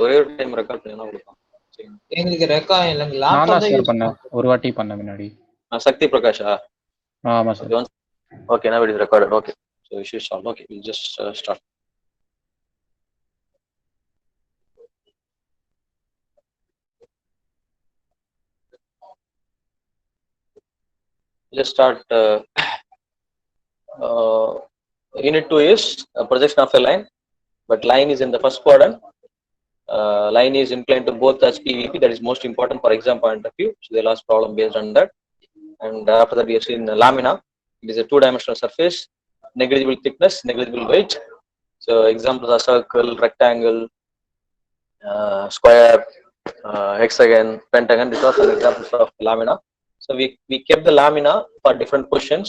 ஒரே ஒரு time record பண்ணி கொடுப்பான். எங்களுக்கு ரெக்கார்ட் இல்லைங்க, நான் லேப்டாப் தான் தான் ஷேர் யூஸ் பண்ணேன், பண்ணுறேன். ஒரு வாட்டி பண்ண முன்னாடி. சக்தி பிரகாஷா? ஆமா sir. Okay, now it is recorded. Okay, so issue is solved. Okay, we'll just start. Let's start. Unit 2 is projection of a line, but line is in the first quadrant. Line is inclined to both HPVP. That is most important for exam point of view. So they last problem based on that. And after that we have seen lamina. It is a two-dimensional surface, negligible thickness, negligible weight. So examples are circle, rectangle, square, hexagon, pentagon. These are some examples of lamina. So we kept the lamina for different questions.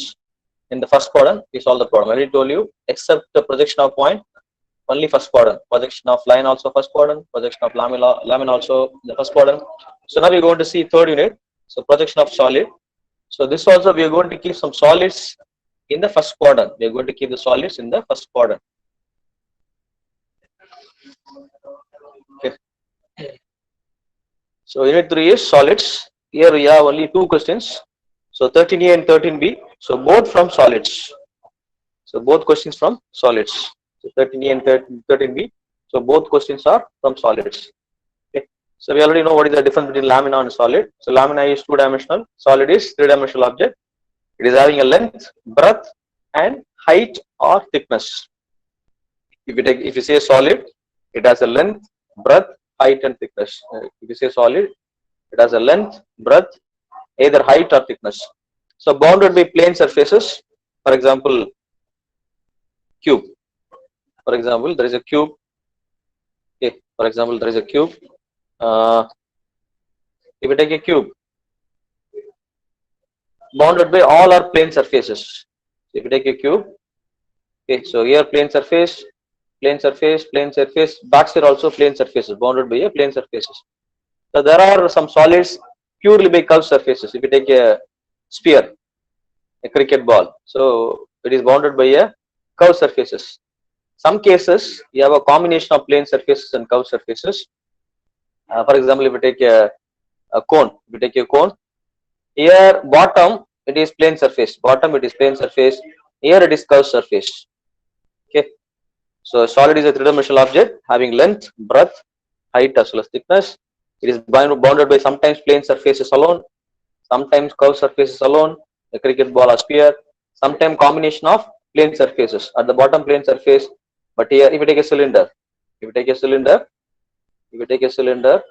In the first quadrant, we solve the problem. I already told you, except the projection of point, only first quadrant. Projection of line also first quadrant. Projection of lamina also in the first quadrant. So now we are going to see third unit. So projection of solid. So this also we are going to keep some solids in the first quadrant. We are going to keep the solids in the first quadrant. Okay. So unit 3 is solids. Here we have only two questions. So 13A and 13B. So both from solids. So both questions from solids. So 13A and 13B. So both questions are from solids. Okay. So we already know what is the difference between lamina and solid. So lamina is two-dimensional. Solid is three-dimensional object. It is having a length, breadth, and height or thickness. If you say solid, it has a length, breadth, height, and thickness. If you say solid, it has a length, breadth, either height or thickness. So bounded by plane surfaces. For example, cube. For example, there is a cube. Okay. For example, there is a cube. If you take a cube, bounded by all are plane surfaces. If you take a cube, okay, so here plane surface, plane surface, plane surface. Backside also plane surfaces, bounded by a plane surfaces. So there are some solids purely by curved surfaces. If you take a sphere, a cricket ball, so it is bounded by a curved surfaces. Some cases you have a combination of plane surfaces and curved surfaces. For example, if you take a cone, if you take a cone, here bottom it is plane surface, bottom it is plane surface, here it is curved surface. Okay, so solid is a three-dimensional object having length, breadth, height as well as thickness. It is bounded by sometimes plane surfaces alone, sometimes curved surfaces alone, a cricket ball or sphere, sometimes combination of plane surfaces. At the bottom plane surface, but here if you take a cylinder, if you take a cylinder,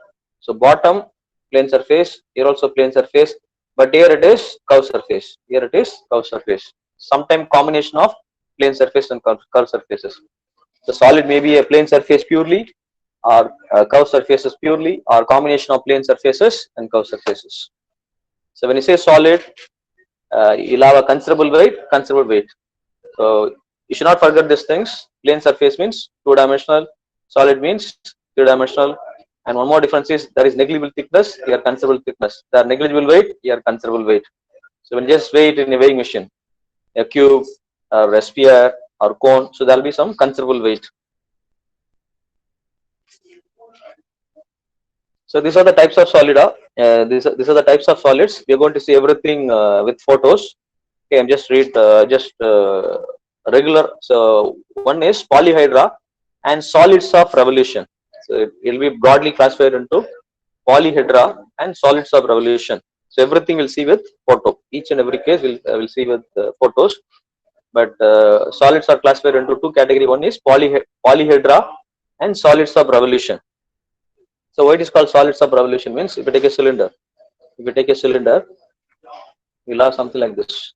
so bottom plane surface, here also plane surface, but here it is curved surface, here it is curved surface. Sometimes combination of plane surface and curved surfaces. The solid may be a plane surface purely, or curved surfaces purely, or combination of plane surfaces and curved surfaces. So when you say solid, you'll have a considerable weight. So you should not forget these things. Plane surface means two-dimensional, solid means three-dimensional, and one more difference is there is negligible thickness, here considerable thickness. There are negligible weight, here considerable weight. So when you just weigh it in a weighing machine, a cube or a sphere or cone, so there will be some considerable weight. So these are the types of solida. These are the types of solids. We are going to see everything with photos. Okay, I'm just read regular. So one is polyhedra and solids of revolution. So it will be broadly classified into polyhedra and solids of revolution. So everything we'll see with photo. Each and every case we'll see with photos. But solids are classified into two categories. One is polyhedra and solids of revolution. So why it is called solids of revolution means if you take a cylinder, you'll have something like this.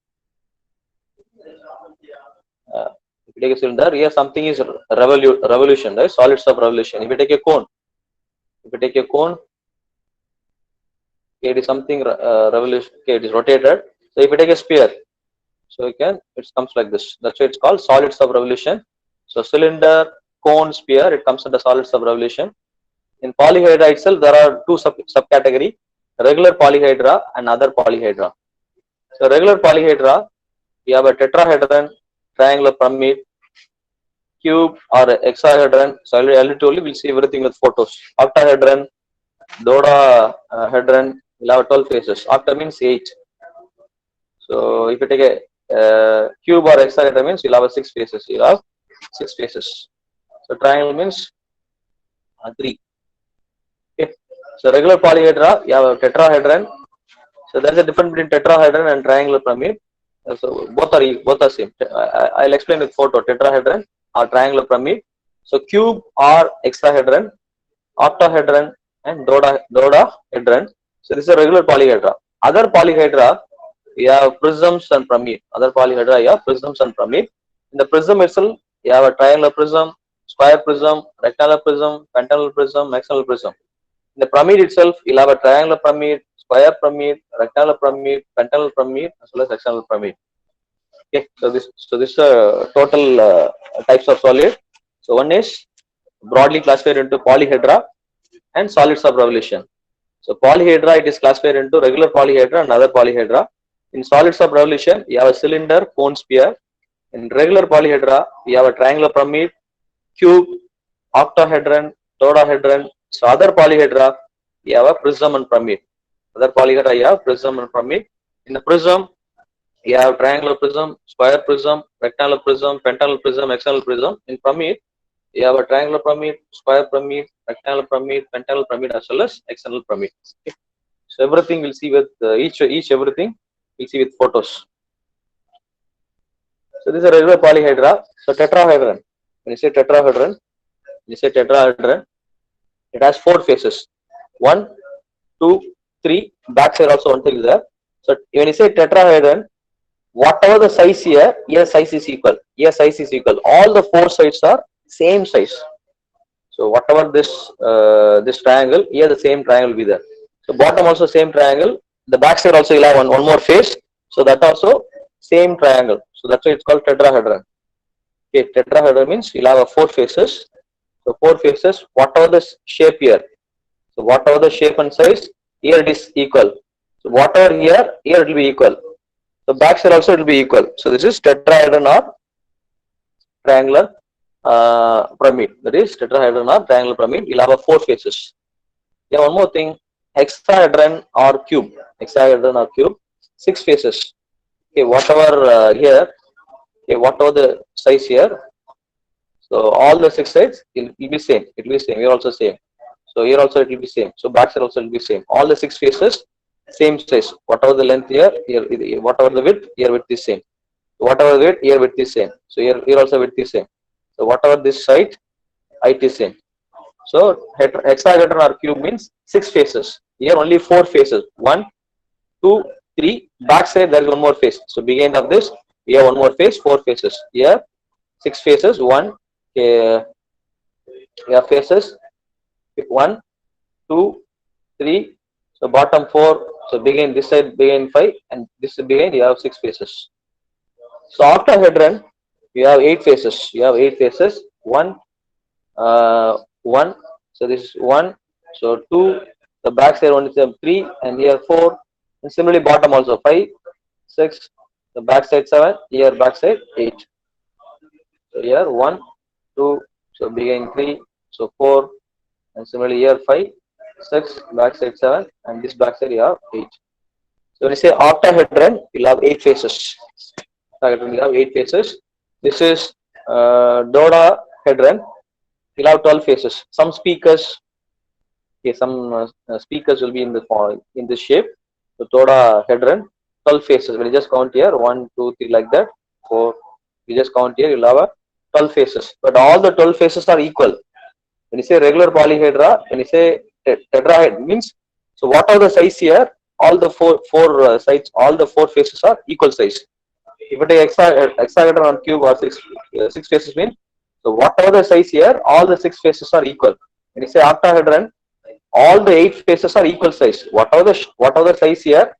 If you take a cylinder, here something is revolution, right? Solids of revolution. If you take a cone, it is something revolution. Okay, it is rotated. So if you take a sphere, so it comes like this. That's why it's called solids of revolution. So cylinder, cone, sphere, it comes under solids of revolution. In polyhedra itself, there are two subcategory: regular polyhedra and other polyhedra. So regular polyhedra, we have a tetrahedron, triangular pyramid. cube or hexahedron. So I already told you, we'll see everything with photos. Octahedron, dodahedron will have 12 faces. Octa means 8. So if you take a cube or hexahedron means you'll have 6 faces. You'll have 6 faces. So triangle means 3. Okay. So regular polyhedra, you have a tetrahedron. So there's a difference between tetrahedron and triangular pyramid. So both are same. I'll explain with photo. Tetrahedron or triangular pyramid. So cube or hexahedron, octahedron and dodahedron. So this is a regular polyhedra. Other polyhedra, you have prisms and pyramid. Other polyhedra, you have prisms and pyramid. In the prism itself, you have a triangular prism, square prism, rectangular prism, pentagonal prism, hexagonal prism. In the pyramid itself, you'll have a triangular pyramid, square pyramid, rectangular pyramid, pentagonal pyramid, as well as hexagonal pyramid. Okay, so this is total types of solid. So one is broadly classified into polyhedra and solids of revolution. So polyhedra, it is classified into regular polyhedra and other polyhedra. In solids of revolution, you have a cylinder, cone, sphere. In regular polyhedra, you have a triangular pyramid, cube, octahedron, dodahedron. So other polyhedra, you have a prism and pyramid. Other polyhedra, you have prism and pyramid. In the prism, you have triangular prism, square prism, rectangular prism, pentagonal prism, hexagonal prism. In pyramid, you have a triangular pyramid, square pyramid, rectangular pyramid, pentagonal pyramid, as well as hexagonal pyramid. Okay. So everything we'll see with each everything we'll see with photos. So this is a regular polyhedra. So tetrahedron. When you say tetrahedron, it has 4 faces. 1, 2, 3. Back side also one thing is there. So when you say tetrahedron, whatever the size here size is equal. Here size is equal. All the 4 sides are same size. So whatever this triangle, here the same triangle will be there. So bottom also same triangle. The back side also will have one more face. So that also same triangle. So that's why it's called tetrahedron. Okay, tetrahedron means you'll have 4 faces. So 4 faces, whatever the shape here. So whatever the shape and size, here it is equal. So whatever here it will be equal. So back side also it will be equal. So this is tetrahedron or triangular pyramid. That is tetrahedron or triangular pyramid. You'll have 4 faces. Yeah, one more thing. Hexahedron or cube. Hexahedron or cube. 6 faces. Okay, whatever here. Okay, whatever the size here. So all the 6 sides will be same. It will be same. Here also same. So here also it will be same. So back side also will be same. All the 6 faces same size. Whatever the length here, whatever the width, here width is same. So whatever the width, here width is same. So here also width is same. So whatever this side, height is same. So hexahedron or cube means 6 faces. Here only 4 faces. 1, 2, 3. Back side there is one more face. So beginning of this, here one more face, 4 faces. Here 6 faces. 1. Here faces. 1, 2, 3. So bottom 4. So begin this side begin 5 and this begin you have 6 faces. So octahedron you have 8 faces. You have 8 faces. 1, 1. So this is 1. So 2. The back side one is 3 and here 4. And similarly bottom also 5, 6. The back side 7. Here back side 8. So here 1, 2. So begin 3. So 4. And similarly here 5, 6. Back side 7. And this back side you have 8. So when you say octahedron, you'll have 8 faces. Octahedron you have 8 faces. This is dodahedron. You'll have 12 faces. Some speakers, okay, some speakers will be in this shape. So dodahedron, 12 faces. When you just count here, 1, 2, 3 like that. 4. You just count here, you'll have 12 faces. But all the 12 faces are equal. When you say regular polyhedra, when you say tetrahedron means, so what are the size here? All the four sides, all the 4 faces are equal size. If you take hexahedron or cube or 6 faces means, so whatever the size here, all the 6 faces are equal. When you say octahedron, all the 8 faces are equal size. Whatever the size here,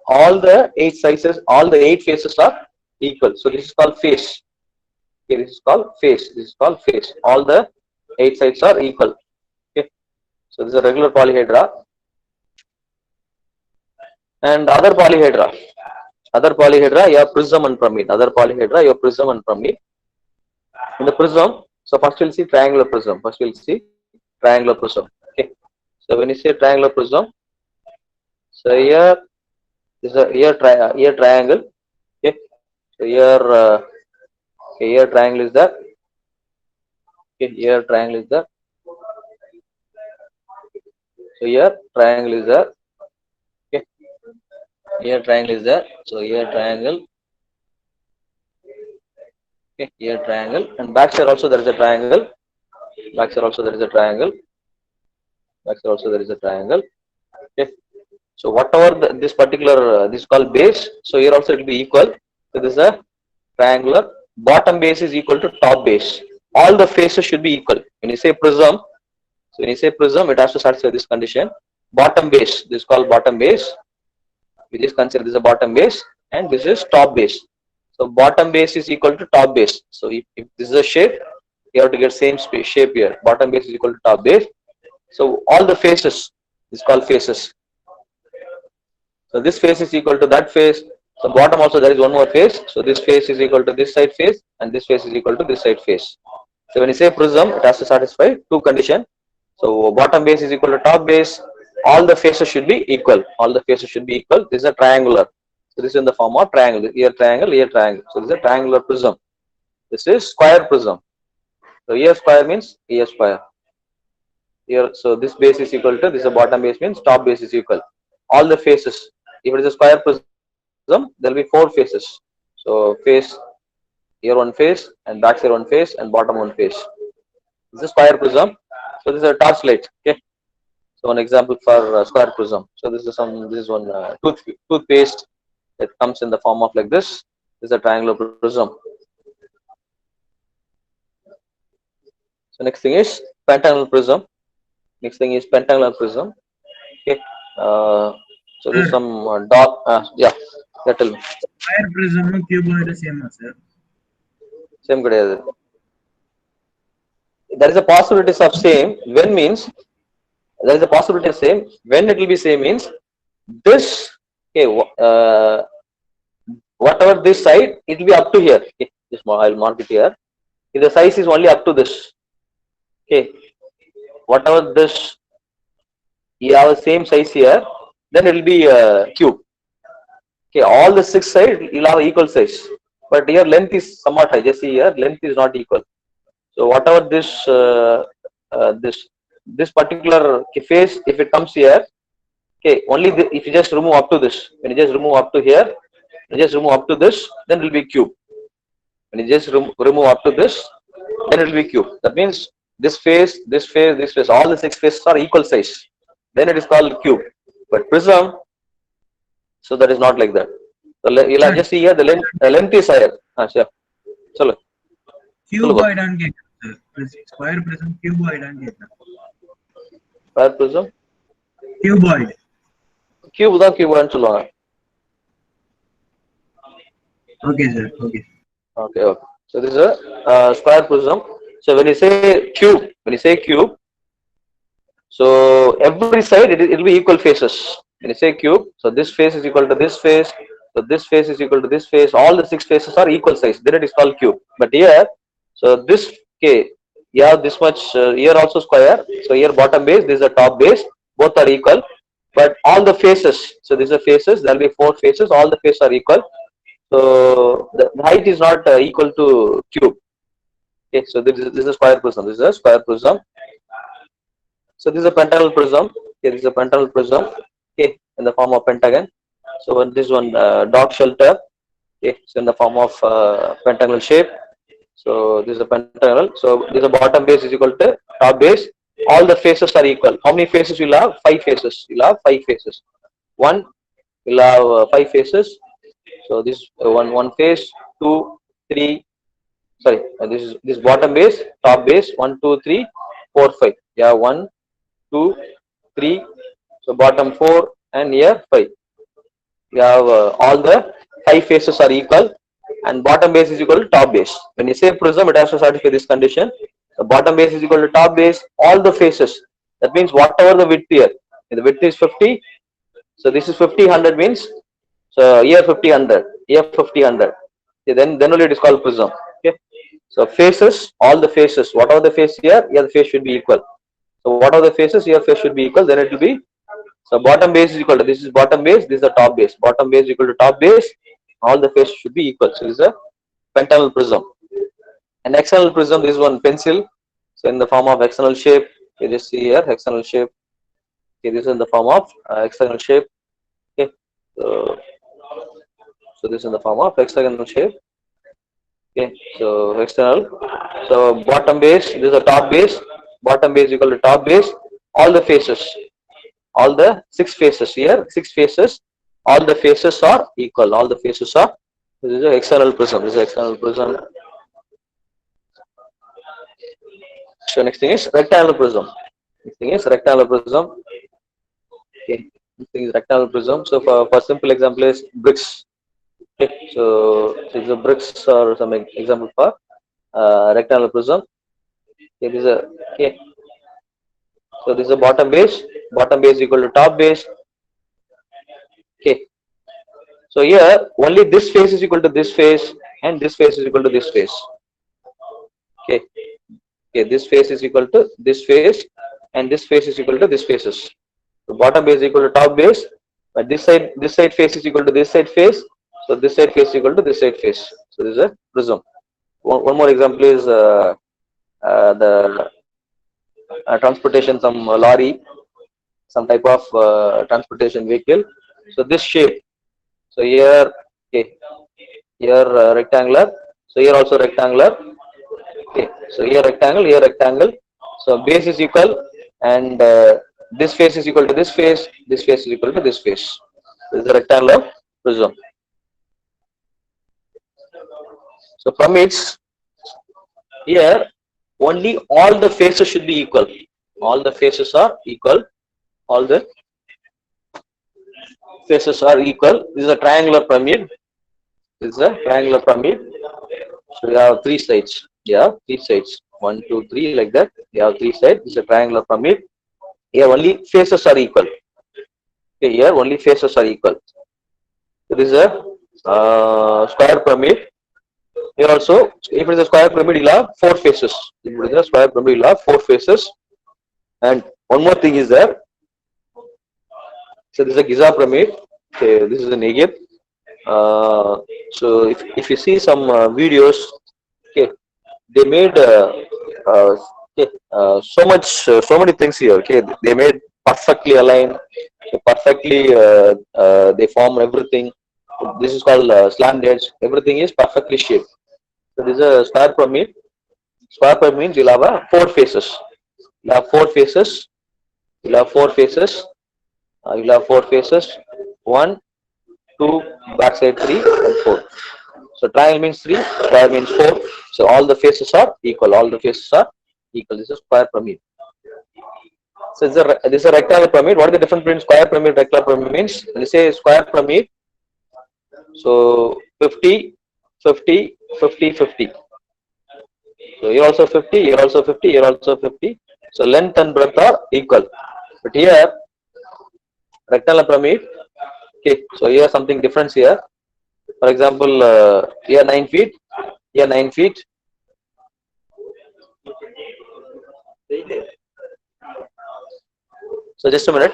all the 8 sizes, all the 8 faces are equal. So this is called face. Okay, this is called face. This is called face. All the 8 sides are equal. Okay. So this is a regular polyhedra. And other polyhedra. Other polyhedra, you have prism and pyramid. Other polyhedra, you have prism and pyramid. In the prism, so first we'll see triangular prism. First we'll see triangular prism. Okay. So when you say triangular prism, so here is a here triangle. Okay. So here okay, here triangle is there. Okay, here triangle is there. So here triangle is there. Okay. Here triangle is there. So here triangle. Okay, here triangle, and back side also there is a triangle. Back side also there is a triangle. Back side also there is a triangle. Okay. So whatever this particular this is called base. So here also it will be equal. So this is a triangular. Bottom base is equal to top base. All the faces should be equal. When you say prism, so when you say prism, it has to satisfy this condition. Bottom base, this is called bottom base. We just consider this a bottom base, and this is top base. So bottom base is equal to top base. So if this is a shape, you have to get same shape here. Bottom base is equal to top base. So all the faces is called faces. So this face is equal to that face. So bottom also there is one more face. So this face is equal to this side face, and this face is equal to this side face. So when you say prism, it has to satisfy two conditions. So bottom base is equal to top base. All the faces should be equal. All the faces should be equal. This is a triangular. So this is in the form of triangle. Here triangle, here triangle. So this is a triangular prism. This is square prism. So here square means here square. Here, so this base is equal to this is a bottom base means top base is equal. All the faces. If it is a square prism, there will be four faces. So face, here one face, and back side one face, and bottom one face. This is square prism. So this is a torchlight. Okay. So one example for square prism. So this is one toothpaste that comes in the form of like this. This is a triangular prism. So next thing is pentagonal prism. Next thing is pentagonal prism. Okay. So there's some dot. Yeah. That tell me. Square prism cuboid same sir. Same good. There is a possibility of same. When means there is a possibility of same. When it will be same means this. Okay. Whatever this side, it will be up to here. Okay. Just I'll mark it here. If the size is only up to this. Okay. Whatever this, you have the same size here, then it will be cube. Okay, all the six sides you'll have equal size, but here length is somewhat high. Just see here, length is not equal. So whatever this particular face, if it comes here, okay, only if you just remove up to this, when you just remove up to here, you just remove up to this, then it will be cube. When you just remove up to this, then it will be cube. That means this face, this face, this face, all the six faces are equal size. Then it is called cube. But prism, so that is not like that. So you'll have just see here the length is higher. Sure. Chalo. Cuboid and get square prism cuboid and get Square prism. cuboid. Cube தான் cube ன்னு சொல்லுவாங்க. Okay sir. Okay. Okay. So this is a square prism. So when you say cube, so every side it will be equal faces. When you say cube, so this face is equal to this face, so this face is equal to this face. All the six faces are equal size. Then it is called cube. But here, so this you have this much here also square. So here bottom base, this is the top base. Both are equal. But all the faces, so these are faces. There will be four faces. All the faces are equal. So the height is not equal to cube. Okay, so this is a square prism. This is a square prism. So this is a pentagonal prism. Okay, this is a pentagonal prism. Okay, in the form of pentagon. So this one dog shelter. Okay, so in the form of pentagonal shape. So this is a pentagonal. So this is a bottom base is equal to top base. All the faces are equal. How many faces will have? 5 faces. You'll have 5 faces. One will have 5 faces. So this one face, 2, 3. Sorry, this bottom base, top base, 1, 2, 3, 4, 5. Yeah, 1, 2, 3. So bottom 4 and here 5. You have all the 5 faces are equal, and bottom base is equal to top base. When you say prism, it has to satisfy this condition. The bottom base is equal to top base, all the faces. That means whatever the width here. If the width is 50, so this is 50, 100 means, so here 50, 100, here 50, 100. Okay, then only it is called prism. Okay. So faces, all the faces, whatever the face here, the face should be equal. So whatever the faces here, face should be equal. Then it will be, so bottom base is equal to, this is bottom base, this is the top base. Bottom base equal to top base. All the faces should be equal. So this is a pentagonal prism. And hexagonal prism is one pencil. So in the form of hexagonal shape, you just see here hexagonal shape. Okay, this is in the form of hexagonal shape. Okay, so this is in the form of hexagonal shape. Okay, so hexagonal. So bottom base, this is the top base. Bottom base equal to top base. All the faces, all the 6 faces here, 6 faces. All the faces are equal. All the faces are. This is a hexagonal prism. This is a hexagonal prism. So next thing is rectangular prism. Next thing is rectangular prism. Okay. Next thing is rectangular prism. So for simple example is bricks. Okay. So this is a bricks or some example for rectangular prism. Okay. This is a, okay. So this is a bottom base. Bottom base equal to top base. Okay. So here only this face is equal to this face and this face is equal to this face. Okay. Okay, this face is equal to this face and this face is equal to this faces. So bottom base is equal to top base, but this side face is equal to this side face. So this side face is equal to this side face. So this is a prism. One more example is the transportation, some lorry, some type of transportation vehicle. So this shape. So here, okay, here rectangular. So here also rectangular. Okay, so here rectangle. So base is equal, and this face is equal to this face is equal to this face. This is a rectangular prism. So pyramids, here only all the faces should be equal. All the faces are equal. All the faces are equal. This is a triangular pyramid. This is a triangular pyramid. So we have 3 sides. Yeah, 3 sides. 1, 2, 3, like that. We have 3 sides. This is a triangular pyramid. Here only faces are equal. Okay, here only faces are equal. So this is a square pyramid. Here also, if it is a square pyramid, you'll have 4 faces. If it is a square pyramid, you'll have 4 faces. And one more thing is there. So this is a Giza pyramid. Okay, this is in Egypt. So if you see some videos, okay, they made so many things here. Okay, they made perfectly aligned, perfectly they form everything. This is called slant edge. Everything is perfectly shaped. So this is a square pyramid. Square pyramid means you'll have 4 faces. You'll have 4 faces. You'll have 4 faces. You'll have 4 faces. 1, 2, backside 3, and 4. So triangle means 3, square means 4. So all the faces are equal. All the faces are equal. This is square pyramid. So this is a rectangular pyramid. What is the difference between square pyramid and rectangular pyramid means? When you say square pyramid, so 50, 50, 50, 50. So here also 50, here also 50, here also 50. So length and breadth are equal. But here, rectangular pyramid, okay, so here something difference here. For example, here 9 feet, here 9 feet. So just a minute.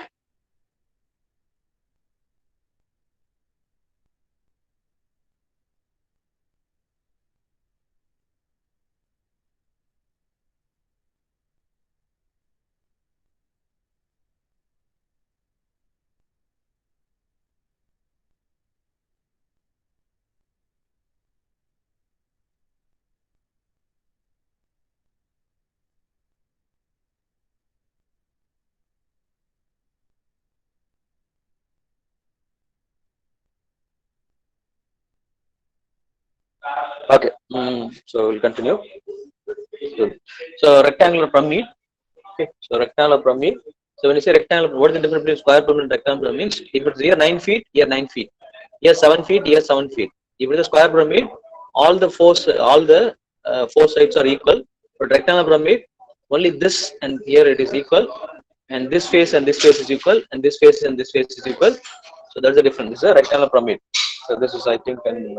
Okay, so we'll continue. So rectangular pyramid. Okay, so rectangular pyramid. So when you say rectangular, what is the difference between square pyramid and rectangular pyramid? Means if it's here 9 feet, here 9 feet, here 7 feet, here 7 feet. If it is a square pyramid, all the 4 sides are equal. But rectangular pyramid, only this and here it is equal, and this face and this face is equal, and this face and this face is equal. So that's the difference. This is a rectangular pyramid. So this is, I think, in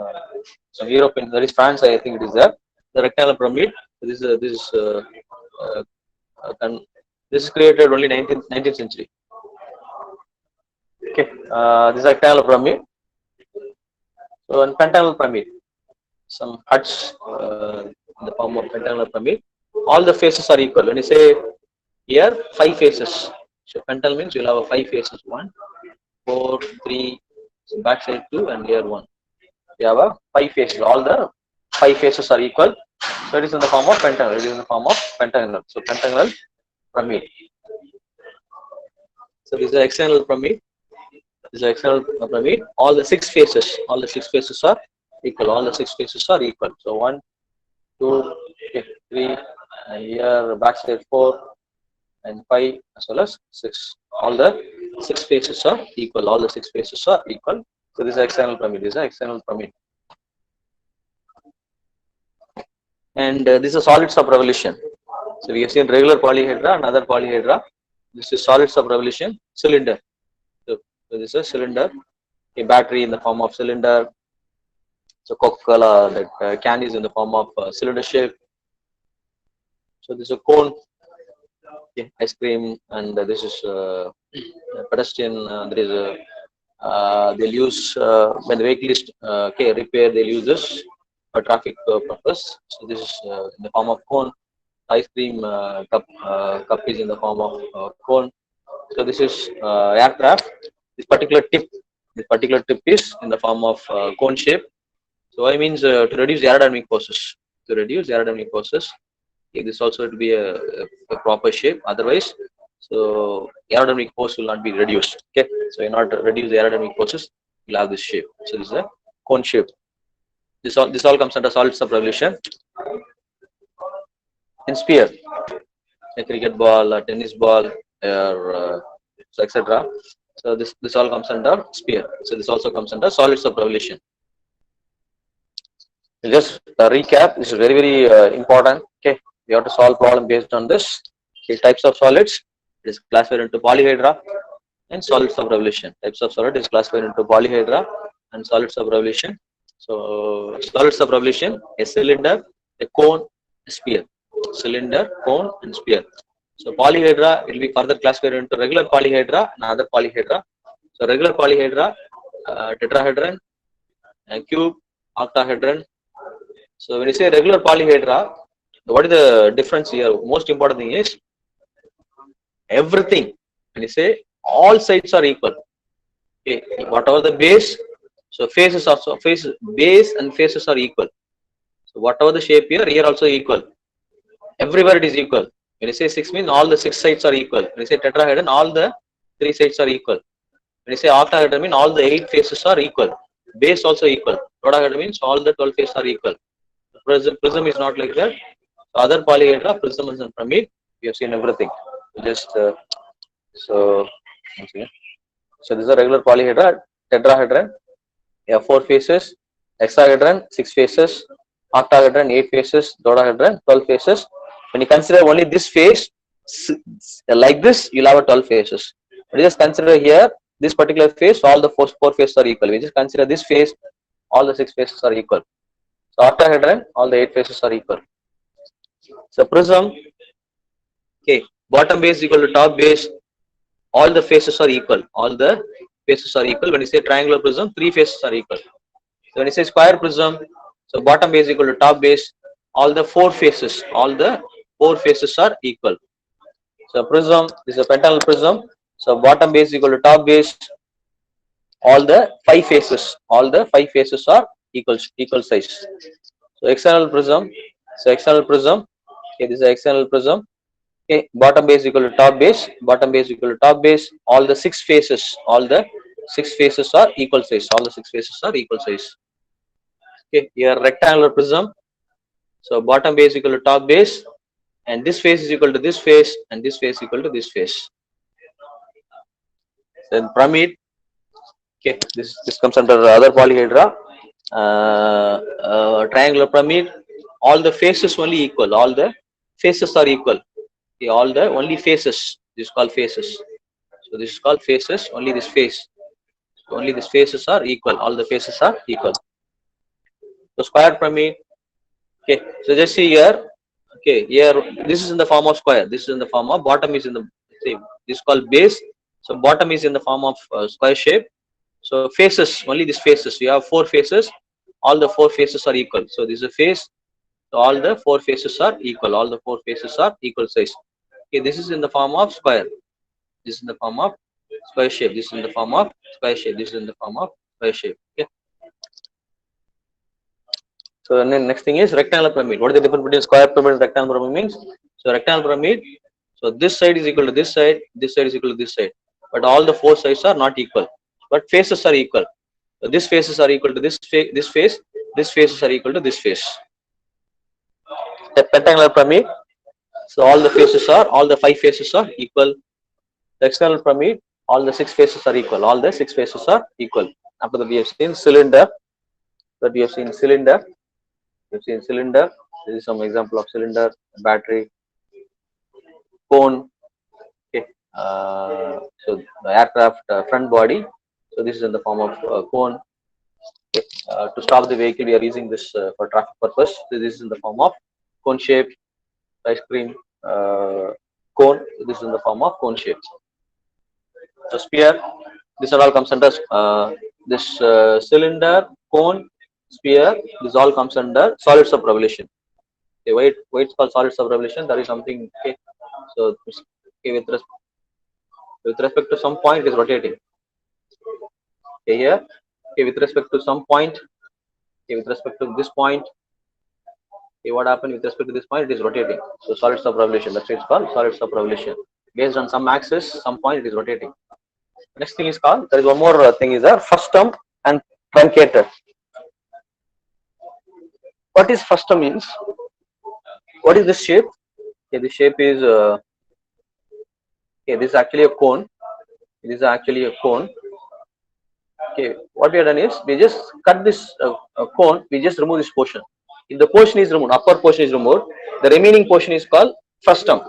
some European, that is France, I think it is there. the rectangular pyramid. Uh, this is created only 19th century. Okay, this is rectangular pyramid. So in pentagonal pyramid, some huts in the form of pentagonal pyramid. All the faces are equal. When you say here 5 faces, so pentagonal means you'll have 5 faces. 1, 4, 3, so back side 2, and here 1. You have 5 faces. All the 5 faces are equal. So it is in the form of pentagonal. It is in the form of pentagonal. So pentagonal pyramid. So this is the external pyramid. This is the external pyramid. All the 6 faces. All the 6 faces are equal. All the 6 faces are equal. So 1, 2, 3, and here back side 4 and 5 as well as 6. All the 6 faces are equal. All the 6 faces are equal. So this is external pyramid. This is external pyramid. And this is solids of revolution. So we have seen regular polyhedra and other polyhedra. This is solids of revolution, cylinder. So this is a cylinder, a battery in the form of cylinder. So Coca-Cola, that candy is in the form of cylinder shape. So this is a cone, okay, ice cream, and this is pedestrian. There is a they'll use when the vehicle is repair, they'll use this for traffic purpose. So this is in the form of cone. Ice cream cup is in the form of cone. So this is aircraft. This particular tip is in the form of cone shape. So I means to reduce aerodynamic forces. To reduce aerodynamic forces, this also to be a proper shape. Otherwise, so aerodynamic force will not be reduced. Okay, so in order to reduce the aerodynamic forces, you'll have this shape. So this is a cone shape. This all comes under solids of revolution. In sphere, a cricket ball, a tennis ball, or so etc. So this all comes under sphere. So this also comes under solids of revolution. Just recap. This is very important. Okay, we have to solve problem based on this. Okay, types of solids. It is classified into polyhedra and solids of revolution. Types of solid is classified into polyhedra and solids of revolution. So solids of revolution: a cylinder, a cone, a sphere. Cylinder, cone, and sphere. So polyhedra will be further classified into regular polyhedra and other polyhedra. So regular polyhedra, tetrahedron, and cube, octahedron. So when you say regular polyhedra, what is the difference here? Most important thing is everything. When you say all sides are equal, okay, whatever the base, so faces also base and faces are equal. So whatever the shape here also equal. Everywhere it is equal. When you say 6 means all the 6 sides are equal. When you say tetrahedron, all the 3 sides are equal. When you say octahedron, means all the 8 faces are equal. Base also equal. Dodahedron means all the 12 faces are equal. Prism is not like that. Other polyhedra, prism and pyramid, we have seen everything. Just so this is a regular polyhedra, tetrahedron. You have 4 faces, hexahedron 6 faces, octahedron 8 faces, dodahedron 12 faces. When you consider only this face, like this, you'll have 12 faces. But just consider here this particular face, all the 4 faces are equal. We just consider this face, all the 6 faces are equal. So octahedron, all the 8 faces are equal. So prism, okay, bottom base equal to top base, all the faces are equal. All the faces are equal. When you say triangular prism, 3 faces are equal. So when you say square prism, so bottom base equal to top base, all the 4 faces are equal. So prism, this is a pentagonal prism. So bottom base equal to top base, all the 5 faces are equal size. So external prism, okay, this is external prism. Okay, bottom base equal to top base, all the 6 faces are equal size. Okay, here rectangular prism. So bottom base equal to top base, and this face is equal to this face, and this face equal to this face. Then pyramid. Okay, this comes under other polyhedra. Triangular pyramid. All the faces only equal. All the faces are equal. Okay, all the only faces. This is called faces. So this is called faces. Only this face. Only these faces are equal. All the faces are equal. So square pyramid. Okay, so just see here. Okay, here this is in the form of square. This is in the form of bottom is in the same. This is called base. So bottom is in the form of square shape. So faces, only these faces. You have four faces. All the four faces are equal. So this is a face. So all the four faces are equal. All the four faces are equal size. Okay, this is in the form of square. This is in the form of square shape. This is in the form of square shape. This is in the form of square shape. Okay. So then next thing is rectangular pyramid. What is the difference between square pyramid and rectangular pyramid means? So rectangular pyramid. So this side is equal to this side. This side is equal to this side. But all the four sides are not equal. But faces are equal. So this faces are equal to this face. This face. This faces are equal to this face. The rectangular pyramid. So all the faces are, all the five faces are equal. The external pyramid, all the six faces are equal. All the six faces are equal. After that, we have seen cylinder. That we have seen cylinder. We have seen cylinder. This is some example of cylinder, battery, cone. Okay. So the aircraft front body. So this is in the form of cone. Okay. To stop the vehicle, we are using this for traffic purpose. So this is in the form of cone shape. Ice cream cone. This is in the form of cone shape. So sphere. This all comes under this cylinder, cone, sphere. This all comes under solids of revolution. Okay, why it's called solids of revolution? That is something. Okay. So okay, with respect to some point, it is rotating. Okay, here. Okay, with respect to some point. Okay, with respect to this point. Okay, what happened with respect to this point? It is rotating. So solids of revolution. That's why it's called solids of revolution. Based on some axis, some point, it is rotating. Next thing is called. There is one more thing is a frustum and truncator. What is frustum means? What is this shape? Okay, this shape is okay. This is actually a cone. This is actually a cone. Okay, what we have done is we just cut this cone. We just remove this portion. If the portion is removed, upper portion is removed, the remaining portion is called frustum.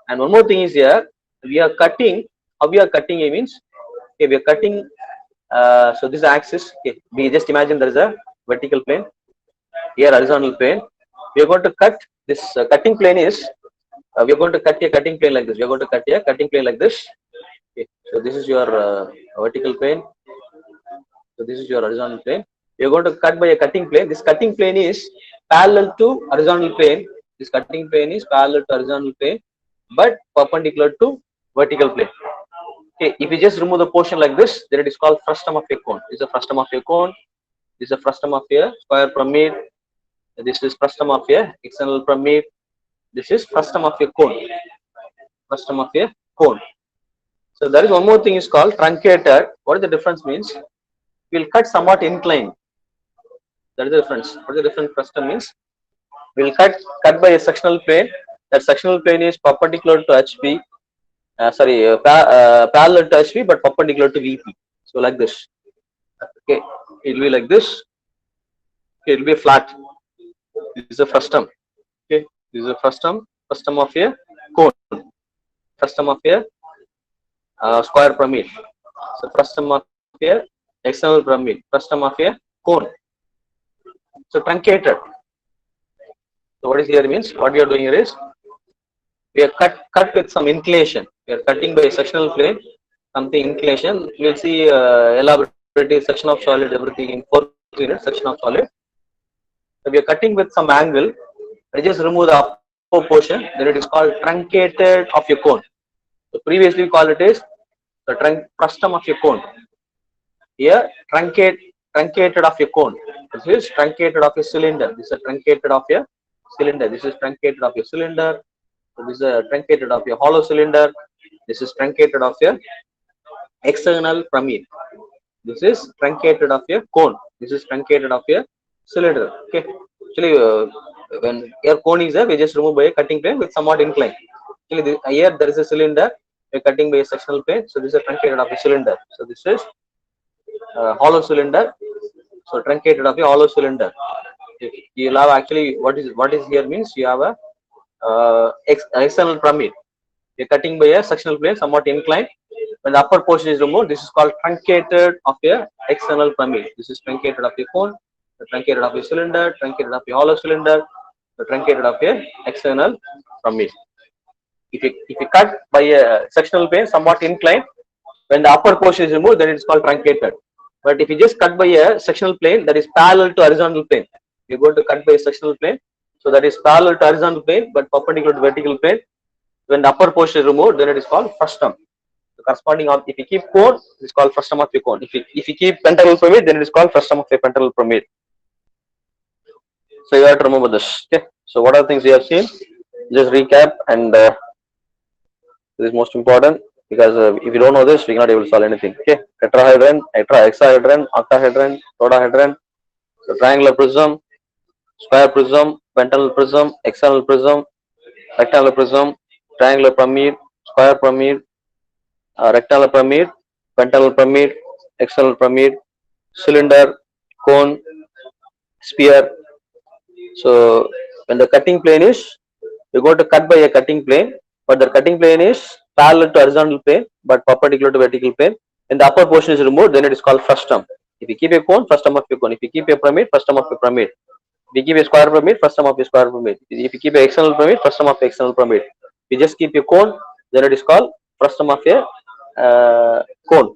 And one more thing is here, we are cutting. How we are cutting? It means okay, we are cutting. So this axis. Okay, we just imagine there is a vertical plane. Here horizontal plane. We are going to cut this cutting plane is. We are going to cut a cutting plane like this. We are going to cut a cutting plane like this. Okay, so this is your vertical plane. So this is your horizontal plane. You are going to cut by a cutting plane. This cutting plane is parallel to horizontal plane. This cutting plane is parallel to horizontal plane, but perpendicular to vertical plane. Okay, if you just remove the portion like this, then it is called frustum of a cone. This is a frustum of a cone. This is a frustum of a square pyramid. This is frustum of a external pyramid. This is frustum of a cone. Frustum of a cone. So there is one more thing is called truncator. What is the difference means? We will cut somewhat inclined. That is the difference. What is the difference frustum means? We will cut by a sectional plane. That sectional plane is perpendicular to HP. Parallel to HP but perpendicular to VP. So like this. Okay, it will be like this. Okay, it will be flat. This is a frustum. Okay, this is a frustum. Frustum of a cone. Frustum of a square pyramid. So frustum of a external pyramid. Frustum of a cone. So truncated. So what is here means? What we are doing here is we are cut with some inclination. We are cutting by a sectional plane, something inclination. We will see elaborate section of solid, everything in 4 units, section of solid. So we are cutting with some angle. I just remove the upper portion. Then it is called truncated of a cone. So previously we call it is the frustum of a cone. Here truncated of a cone. This is truncated of a cylinder. This is a truncated of a cylinder. This is truncated of a cylinder. So this is a truncated of a hollow cylinder. This is truncated of a external pyramid. This is truncated of a cone. This is truncated of a cylinder. Okay. Actually, when your cone is there, we just remove by a cutting plane with somewhat incline. Actually, here there is a cylinder. We are cutting by a sectional plane. So this is a truncated of a cylinder. So this is hollow cylinder. So truncated of a hollow cylinder. You will have actually what is here means you have a external pyramid. You are cutting by a sectional plane, somewhat inclined. When the upper portion is removed, this is called truncated of a external pyramid. This is truncated of a cone, truncated of a cylinder, truncated of a hollow cylinder. the truncated of a external pyramid. If you cut by a sectional plane somewhat inclined, when the upper portion is removed, then it is called truncated. But if you just cut by a sectional plane that is parallel to horizontal plane, you're going to cut by a sectional plane, so that is parallel to horizontal plane but perpendicular to vertical plane. When the upper portion is removed, then it is called frustum. The corresponding of, if you keep cone, it is called frustum of a cone. If you keep pentagonal pyramid, then it is called frustum of a pentagonal pyramid. So you have to remember this. Okay. So what are the things we have seen? Just recap, and this is most important, because if you don't know this, we cannot able to solve anything. Okay. Tetrahedron, hexahedron, octahedron, dodahedron, the triangular prism, square prism, pentagonal prism, hexagonal prism, rectangular prism, triangular pyramid, square pyramid, rectangular pyramid, pentagonal pyramid, hexagonal pyramid, cylinder, cone, sphere. So when the cutting plane is, you go to cut by a cutting plane, but the cutting plane is parallel to horizontal plane but perpendicular to vertical plane. When the upper portion is removed, then it is called frustum. If you keep a cone, frustum of a cone. If you keep a pyramid, frustum of a pyramid. If you keep a square pyramid, frustum of a square pyramid. If you keep a hexagonal pyramid, frustum of a hexagonal pyramid. If you just keep a cone, then it is called frustum of a cone.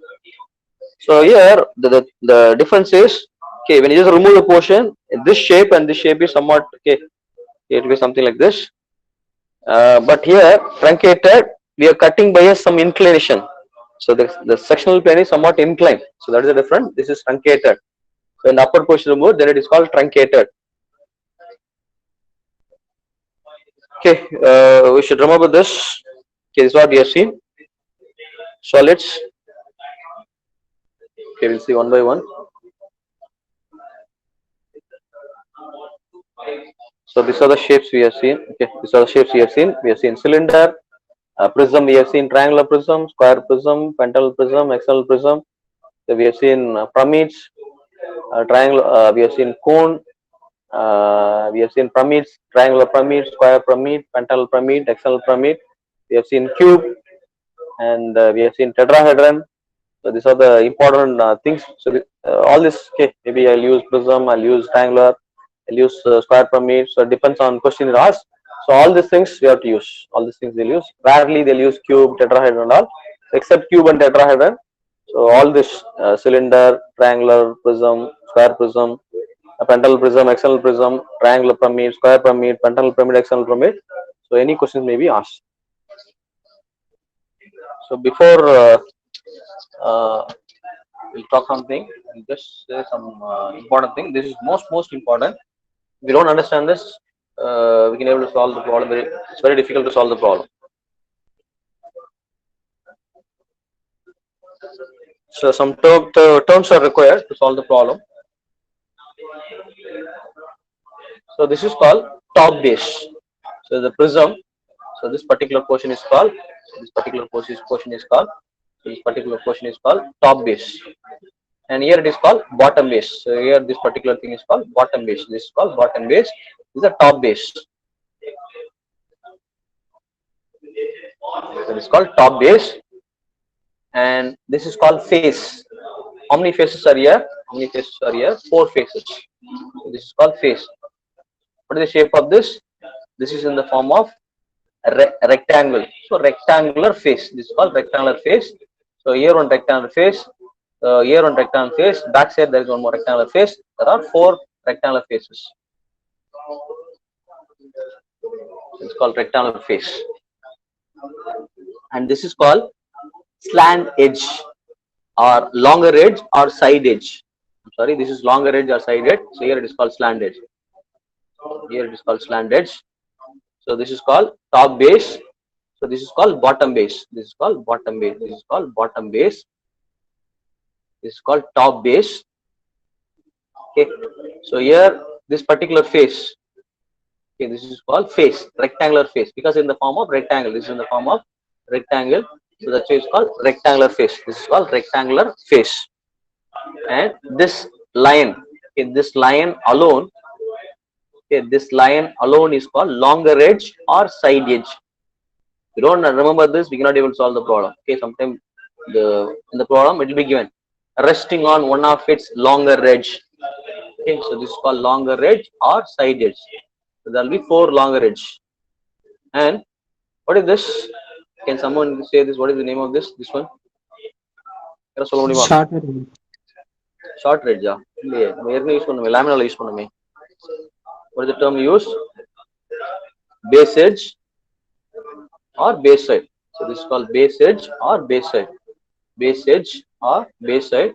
So here the difference is, okay, when you just remove the portion, this shape and this shape is somewhat, okay, it will be something like this. But here truncated, we are cutting by some inclination. So the sectional plane is somewhat inclined. So that is the difference. This is truncated. When the upper portion removed, then it is called truncated. Okay, we should remember this. Okay, this is what we have seen. Solids. Okay, we'll see one by one. So these are the shapes we have seen. Okay, these are the shapes we have seen. We have seen cylinder, prism. We have seen triangular prism, square prism, pentagonal prism, hexagonal prism. So we have seen pyramids, triangle. We have seen cone. We have seen pyramids, triangular pyramid, square pyramid, pentagonal pyramid, hexagonal pyramid. We have seen cube, and we have seen tetrahedron. So these are the important things. So all this, okay, maybe I'll use prism, I'll use triangular, I'll use square pyramid. So it depends on question you ask. So all these things we have to use. All these things they'll use. Rarely they'll use cube, tetrahedron, and all, except cube and tetrahedron. So all this cylinder, triangular prism, square prism, pentagonal prism, hexagonal prism, triangular pyramid, square pyramid, pentagonal pyramid, hexagonal pyramid. So any questions may be asked. So before we'll talk something, and just say some important thing. This is most important. If we don't understand this, we can able to solve the problem. It's very difficult to solve the problem. So some terms are required to solve the problem. So this is called top base. So the prism. So this particular portion is called. This particular portion is called. This particular portion is called top base, and here it is called bottom base. So here this particular thing is called bottom base. This is called bottom base. This is a top base. So this is called top base, and this is called face. How many faces are here? How many faces are here? 4 faces. So this is called face. What is the shape of this? This is in the form of a rectangle. So rectangular face. This is called rectangular face. So here one rectangular face. Here one rectangular face. Back side there is one more rectangular face. There are 4 rectangular faces. It's called rectangular face. And this is called slant edge, or longer edge, or side edge. I'm sorry, this is longer edge or side edge. So here it is called slant edge. Here it is called slant edge. So this is called top base. So this is called bottom base. This is called bottom base. This is called bottom base. This is called top base. Okay. So here this particular face. Okay, this is called face, rectangular face, because in the form of rectangle. This is in the form of rectangle. So that's why it's called rectangular face. This is called rectangular face. And this line, okay, this line alone. Okay, this line alone is called longer edge or side edge. If you don't remember this, we cannot even solve the problem. Okay, sometimes in the problem it will be given resting on one of its longer edge. Okay, so this is called longer edge or side edge. there will be 4 longer edge. And what is this? Can someone say this? What is the name of this? This one? Shorter edge. Short edge. Laminal use பண்ணுமே. What is the term used? Base edge or base side. So this is called base edge or base side. Base edge or base side.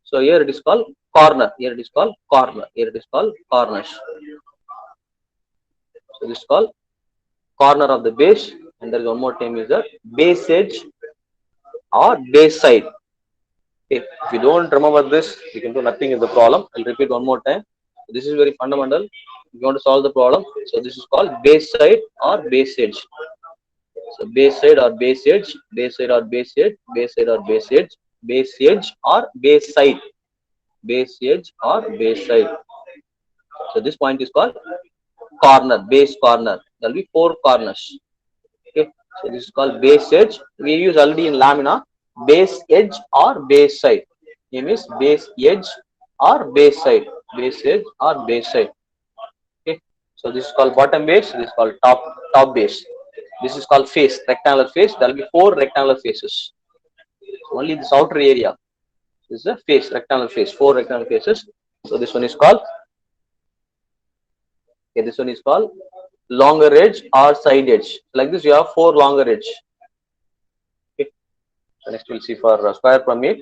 So here it is called corner. Here it is called corner. Here it is called corners. So this is called corner of the base. And there is one more term is the base edge or base side. Okay. If you don't remember this, you can do nothing in the problem. I'll repeat one more time. This is very fundamental. If you want to solve the problem, so this is called base side or base edge. So base side or base edge, base side or base edge, base side or base edge, base edge or base side, base edge or base side. So this point is called corner, base corner. There will be 4 corners. Okay. So this is called base edge. We use already in lamina base edge or base side. Name is base edge or base side, base edge or base side. Okay. So this is called bottom base. This is called top base. This is called face, rectangular face. There will be 4 rectangular faces. So only this outer area. This is a face, rectangular face, 4 rectangular faces. So this one is called. Okay, this one is called longer edge or side edge. Like this, you have 4 longer edge. Okay. So next we'll see for square pyramid.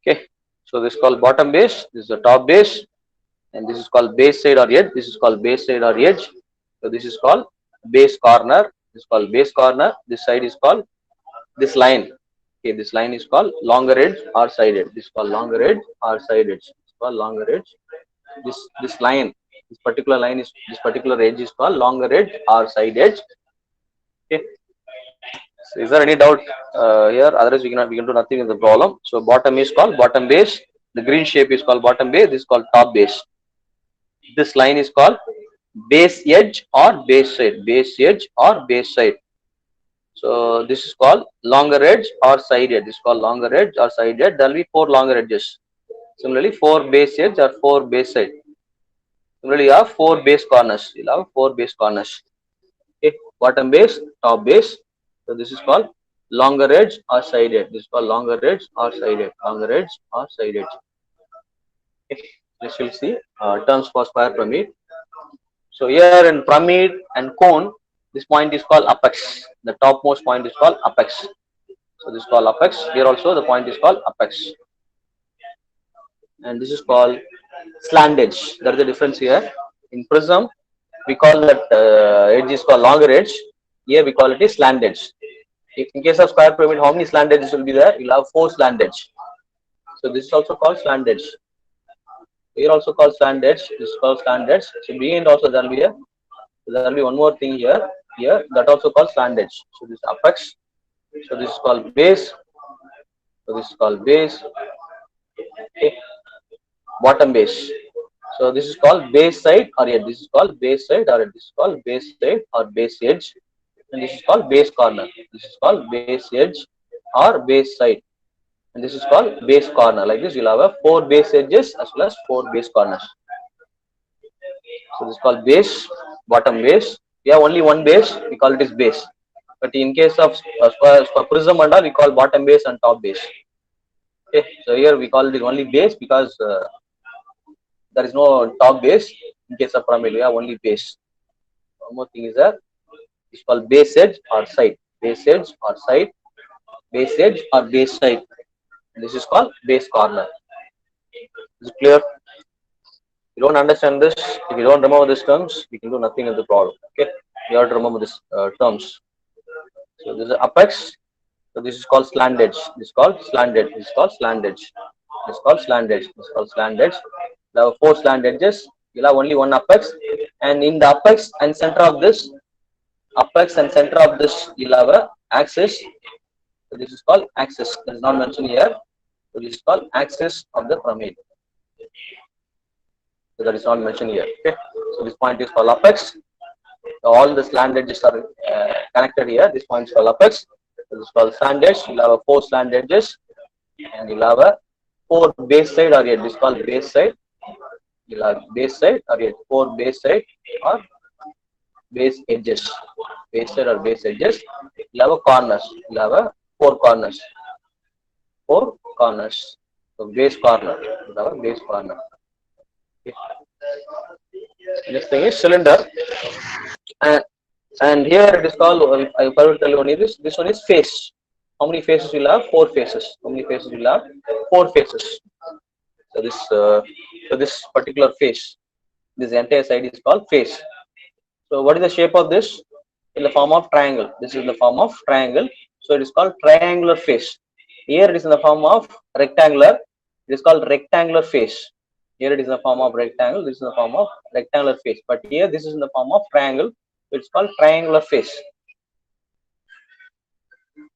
Okay. So this is called bottom base. This is the top base. And this is called base side or edge. This is called base side or edge. So this is called base corner. This is called base corner. This side is called this line. Okay, this line is called longer edge or side edge. This is called longer edge or side edge. It's called longer edge. This line, this particular line is this particular edge is called longer edge or side edge. Okay. So is there any doubt here? Otherwise, we can do nothing in the problem. So bottom is called bottom base. The green shape is called bottom base. This is called top base. This line is called base edge or base side. Base edge or base side. So this is called longer edge or side edge. This is called longer edge or side edge. There will be 4 longer edges. Similarly, 4 base edge or 4 base side. Similarly, you have 4 base corners. You have 4 base corners. Okay, bottom base, top base. So this is called longer edge or side edge. This is called longer edge or side edge. Longer edge or side edge. Okay. This will see terms for square pyramid. So here in pyramid and cone, this point is called apex. The topmost point is called apex. So this is called apex. Here also the point is called apex. And this is called slant edge. There is a difference here. In prism, we call that edge is called longer edge. Here we call it a slant edge. If in case of square pyramid, how many slant edges will be there? You'll have 4 slant edge. So this is also called slant edge. Here also called slant edge. This is called slant edge. So behind also there will be one more thing here. Here that also called slant edge. So this is apex. So this is called base. So this is called base. Okay. Bottom base. So this is called base side or edge. This is called base side or edge. This is called base side or base edge. And this is called base corner. This is called base edge or base side. And this is called base corner. Like this, you'll have 4 base edges as well as 4 base corners. So this is called base, bottom base. We have only one base, we call it as base. But in case of prism and all, we call bottom base and top base. Okay, so here we call it only base because there is no top base. In case of pyramid, we have only base. One more thing is that it's called base edge or side. Base edge or side. Base edge or base side. And this is called base corner. Is it clear? If you don't understand this, if you don't remember these terms, we can do nothing in the problem. Okay, you have to remember these terms. So this is apex. So this is called slant edge. This is called slant edge. This is called slant edge. This is called slant edge. This is called slant edge. There are 4 slant edges. You'll have only one apex, and in the apex and center of this, you'll have a axis. So this is called axis. That is not mentioned here. So this is called axis of the pyramid. So that is not mentioned here. Okay. So this point is called apex. So all the slant edges are connected here. This point is called apex. So this is called slant edge. You'll have 4 slant edges, and you'll have a 4 base side or edge. This is called base side. You'll have base side or yet 4 base side or base edges. Base side or base edges. You'll have a corners. You'll have a 4 corners. 4 corners. So base corner. You'll have a base corner. Okay. Next thing is cylinder. And here it is called, I will tell you only this one is face. How many faces will have? 4 faces. How many faces will have? 4 faces. So this particular face, this entire side is called face. So what is the shape of this? In the form of triangle. This is the form of triangle. So it is called triangular face. Here it is in the form of rectangular. It is called rectangular face. Here it is in the form of rectangle. This is in the form of rectangular face. But here this is in the form of triangle. It's called triangular face.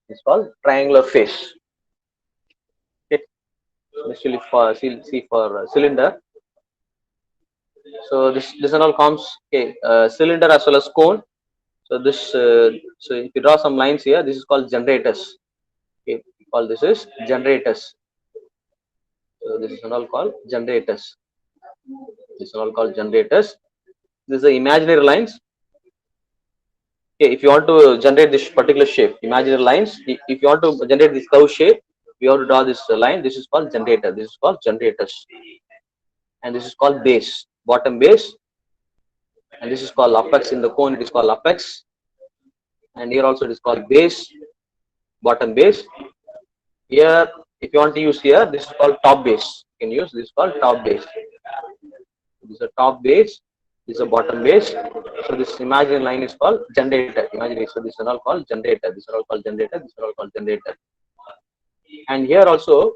It's called triangular face. Okay. Especially for cylinder. So this and all comes, okay, cylinder as well as cone. So this so if you draw some lines here, this is called generators. Okay, we call this is generators. So this is all called generators. This is all called generators. This is the imaginary lines. Okay, if you want to generate this particular shape, imaginary lines. If you want to generate this curve shape, you have to draw this line. This is called generator. This is called generators. And this is called base, bottom base. And this is called apex. In the cone, it is called apex. And here also it is called base, bottom base. Here, if you want to use here, this is called top base. You can use this is called top base. This is a top base. This is a bottom base. So this imaginary line is called generator. Imaginary. So this is all called generator. This is all called generator. This is all called generator. And here also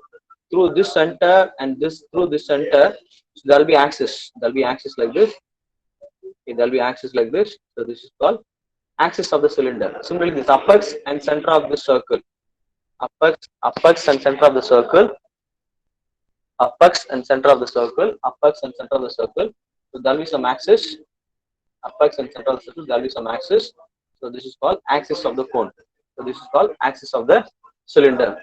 through this center and this through this center, so there will be axis. There will be axis like this. Okay, there will be axis like this. So this is called axis of the cylinder. Similarly, this apex and center of the circle. Apex and center of the circle. Apex and center of the circle. Apex and center of the circle. So there will be some axis. Apex and center of the circle. There will be some axis. So this is called axis of the cone. So this is called axis of the cylinder.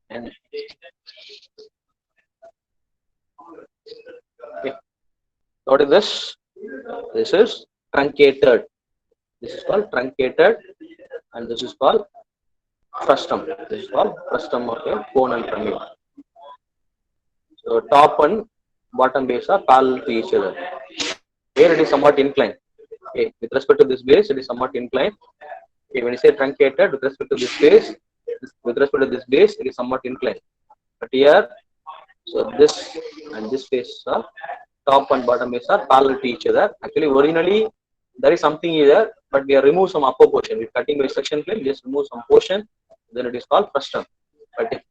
And okay. What is this? This is truncated. This is called truncated, and this is called frustum. This is called frustum of a cone and pyramid. So top and bottom base are parallel to each other. Here it is somewhat inclined. Okay, with respect to this base, it is somewhat inclined. Okay, when you say truncated, with respect to this base, it is somewhat inclined. But here, so this and this face are top and bottom base are parallel to each other. Actually, originally there is something here, but we have removed some upper portion. With cutting by section plane, just remove some portion, then it is called frustum. But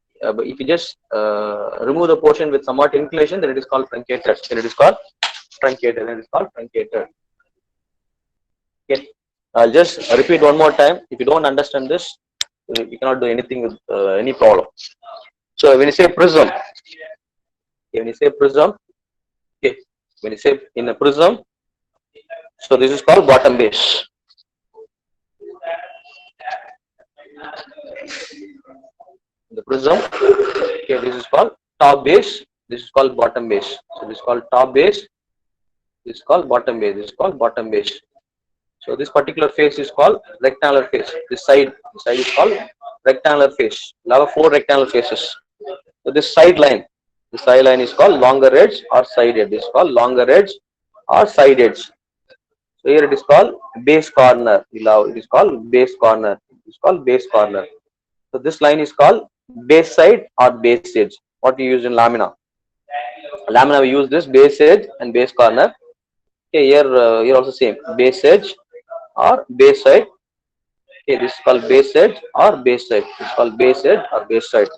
if you just remove the portion with somewhat inclination, then it is called truncated. Then it is called truncated. Then it is called truncated. Okay, I'll just repeat one more time. If you don't understand this, we cannot do anything with any problem. So when you say prism, okay, when you say in a prism, so this is called bottom base. The prism, okay, this is called top base. This is called bottom base. So this is called top base. This is called bottom base. This is called bottom base. So this particular face is called rectangular face. This side is called rectangular face. Now have 4 rectangular faces. So this side line is called longer edge or side edge. This is called longer edge or side edge. So here it is called base corner. It is called base corner. It is called base corner. So this line is called base side or base edge. What we use in lamina. Lamina we use this base edge and base corner. Okay, here also same base edge or base side. Okay, this is called base edge or base side. This is called base edge or base side.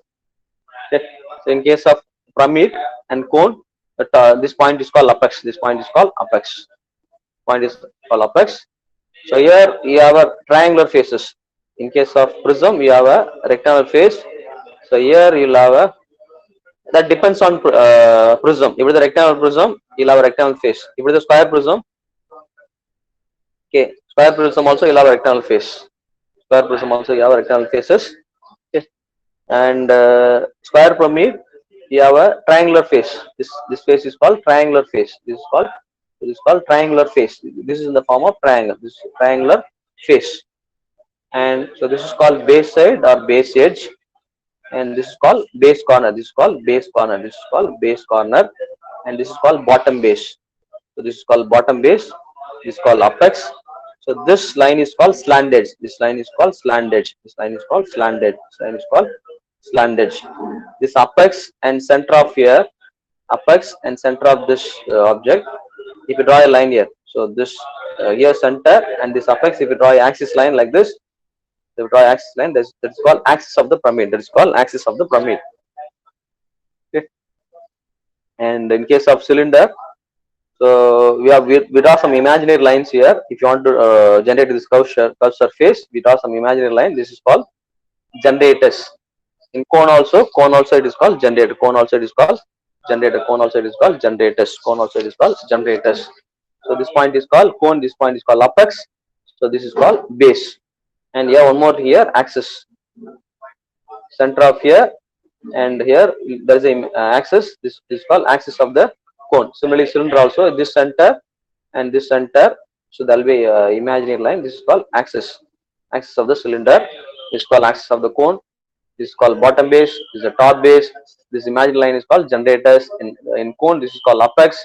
Okay. So in case of pyramid and cone, this point is called apex. This point is called apex. Point is called apex. So here you have a triangular faces. In case of prism, you have a rectangular face. So here you'll have a, that depends on prism. If it is a rectangular prism, you'll have a rectangular face. If it is a square prism, okay, square prism also you'll have a rectangular face. Square prism also you have a rectangular faces. Okay, and square pyramid, you have a triangular face. This face is called triangular face. This is called triangular face. This is in the form of triangle. This is triangular face. And so this is called base side or base edge, and this is called base corner. This is called base corner. This is called base corner, and this is called bottom base. So this is called bottom base. This is called apex. So this line is called slant edge. This line is called slant edge. This line is called slant edge. This line is called slant edge. This apex and center of here, apex and center of this object. If you draw a line here, so this here center and this apex. If you draw an axis line like this, if you draw axis line, that is called axis of the pyramid. That is called axis of the pyramid. Okay. And in case of cylinder, so we draw some imaginary lines here. If you want to generate this curve surface, we draw some imaginary line. This is called generators. In cone also it is called generator. Cone also it is called generator. Cone also it is called generators. Cone also it is called generators. So this point is called cone. This point is called apex. So this is called base. And here one more here, axis. Center of here and here there is a axis. This is called axis of the cone. Similarly, cylinder also this center and this center. So there will be imaginary line. This is called axis. Axis of the cylinder. This is called axis of the cone. This is called bottom base. This is the top base. This imaginary line is called generators. In cone, this is called apex.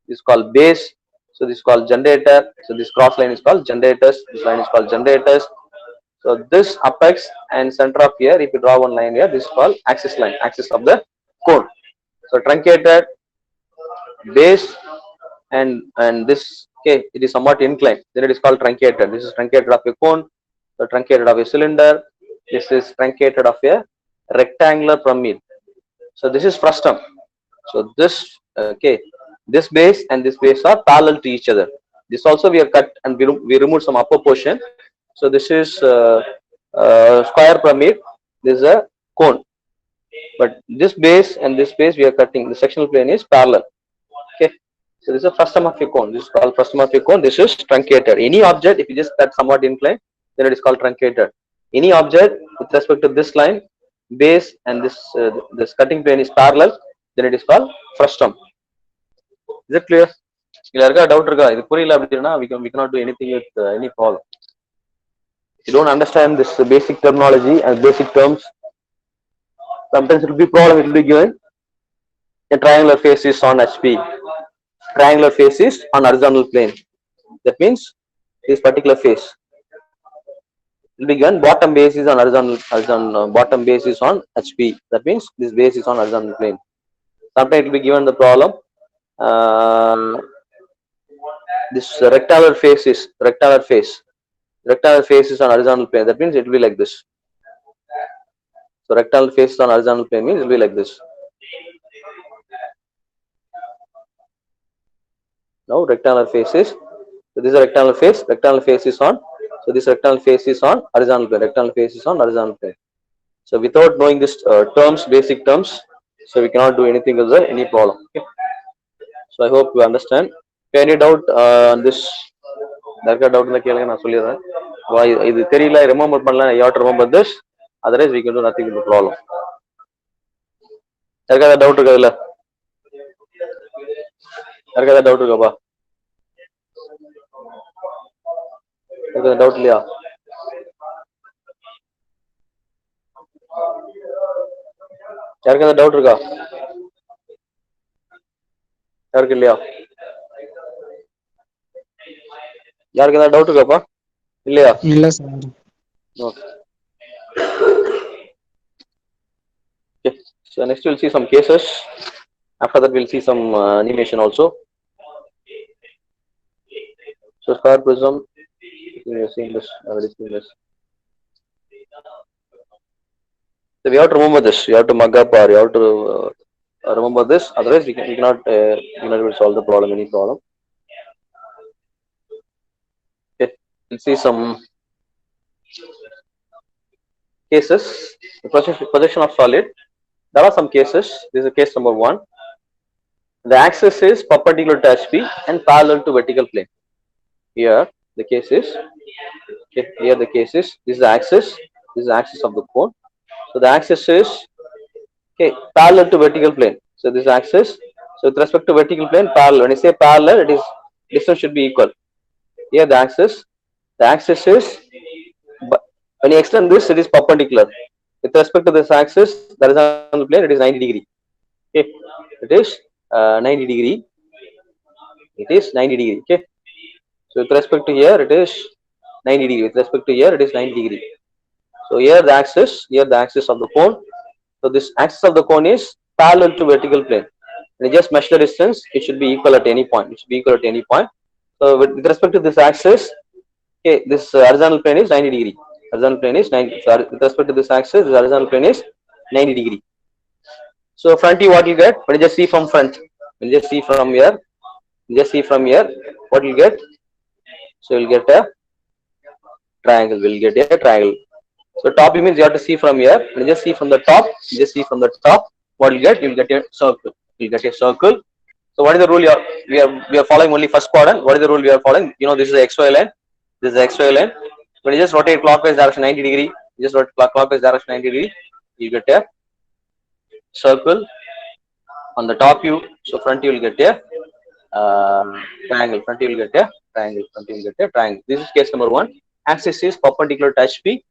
This is called base. So this is called generator. So this cross line is called generators. This line is called generators. So this apex and center of here, if you draw one line here, this is called axis line, axis of the cone. So truncated, base, and this, okay, it is somewhat inclined. Then it is called truncated. This is truncated of a cone. So truncated of a cylinder. This is truncated of a rectangular pyramid. So this is frustum. So this, okay, this base and this base are parallel to each other. This also we have cut and we removed some upper portion. So this is square pyramid. This is a cone. But this base and this base we are cutting. The sectional plane is parallel. Okay. So this is a frustum of a cone. This is called frustum of a cone. This is truncated. Any object, if you just cut somewhat inclined, then it is called truncated. Any object with respect to this line, base and this cutting plane is parallel, then it is called frustum. Is it clear? We cannot do anything with any problem. If you don't understand this basic terminology and basic terms, sometimes it will be problem. It will be given a triangular face is on HP. Triangular face is on horizontal plane. That means this particular face will be given bottom base is on horizontal bottom base is on HP. That means this base is on horizontal plane. Sometimes it will be given the problem. This rectangular face is rectangular face is on horizontal plane. That means it will be like this. So rectangular face is on horizontal plane means it will be like this. Now rectangular face is, so this is a rectangular face is on, so this rectangular face is on horizontal plane, rectangular face is on horizontal plane. So without knowing this terms, basic terms, so we cannot do anything with any problem. Okay. So I hope you understand. Any doubt on this? Doubt in the கேளுங்க நான் சொல்லிடுறேன். இது தெரியல, remember பண்ணல, you have to remember this. Otherwise we can do nothing with the problem. யாருக்காவது doubt இருக்கா இதுல? யாருக்காவது டவுட் இருக்காப்பா? யாருக்காவது டவுட் இல்லையா? யாருக்காவது டவுட் இருக்கா? யாருக்கு இல்லையா? யாருக்கு ஏதாவது டவுட் இருக்காப்பா? இல்லையா? இல்ல sir. Okay. Okay. So next we'll see some cases. After that we'll see some animation also. So square prism. We have seen this. Already seen this. So we have to remember this. You have to mug up or you have to remember this. Otherwise we cannot solve the problem, any problem. Okay. We'll see some cases. The projection of solid. There are some cases. This is case number 1. The axis is perpendicular to HP and parallel to vertical plane. Here the case is, okay, here the case is, this is the axis of the cone. So the axis is, Okay, parallel to vertical plane. So this axis, so with respect to vertical plane, parallel. When I say parallel, it is distance should be equal. Here the axis is, but when you extend this, it is perpendicular. With respect to this axis, the horizontal plane, it is 90 degree. Okay, it is 90 degree. It is 90 degree. Okay, so with respect to here, it is 90 degree. With respect to here, it is 90 degree. So here the axis of the cone. So this axis of the cone is parallel to vertical plane. When you just measure the distance, it should be equal at any point. It should be equal at any point. So with respect to this axis, okay, this horizontal plane is 90 degree. Horizontal plane is 90. So with respect to this axis, this horizontal plane is 90 degree. So front view, what you get? When you just see from front, when you just see from here, what you get? So you'll get a triangle. We'll get a triangle. So top view means you have to see from here. When you just see from the top, what you get? You'll get a circle. You'll get a circle. So what is the rule we are following only first quadrant? What is the rule we are following? You know, this is the XY line. This is the XY line. When you just rotate clockwise direction 90 degree, you just rotate clockwise direction 90 degree, you get a circle on the top view. So front you will get a triangle. Front you will get a triangle. Front you will get a triangle. This is case number 1. Axis is perpendicular to HP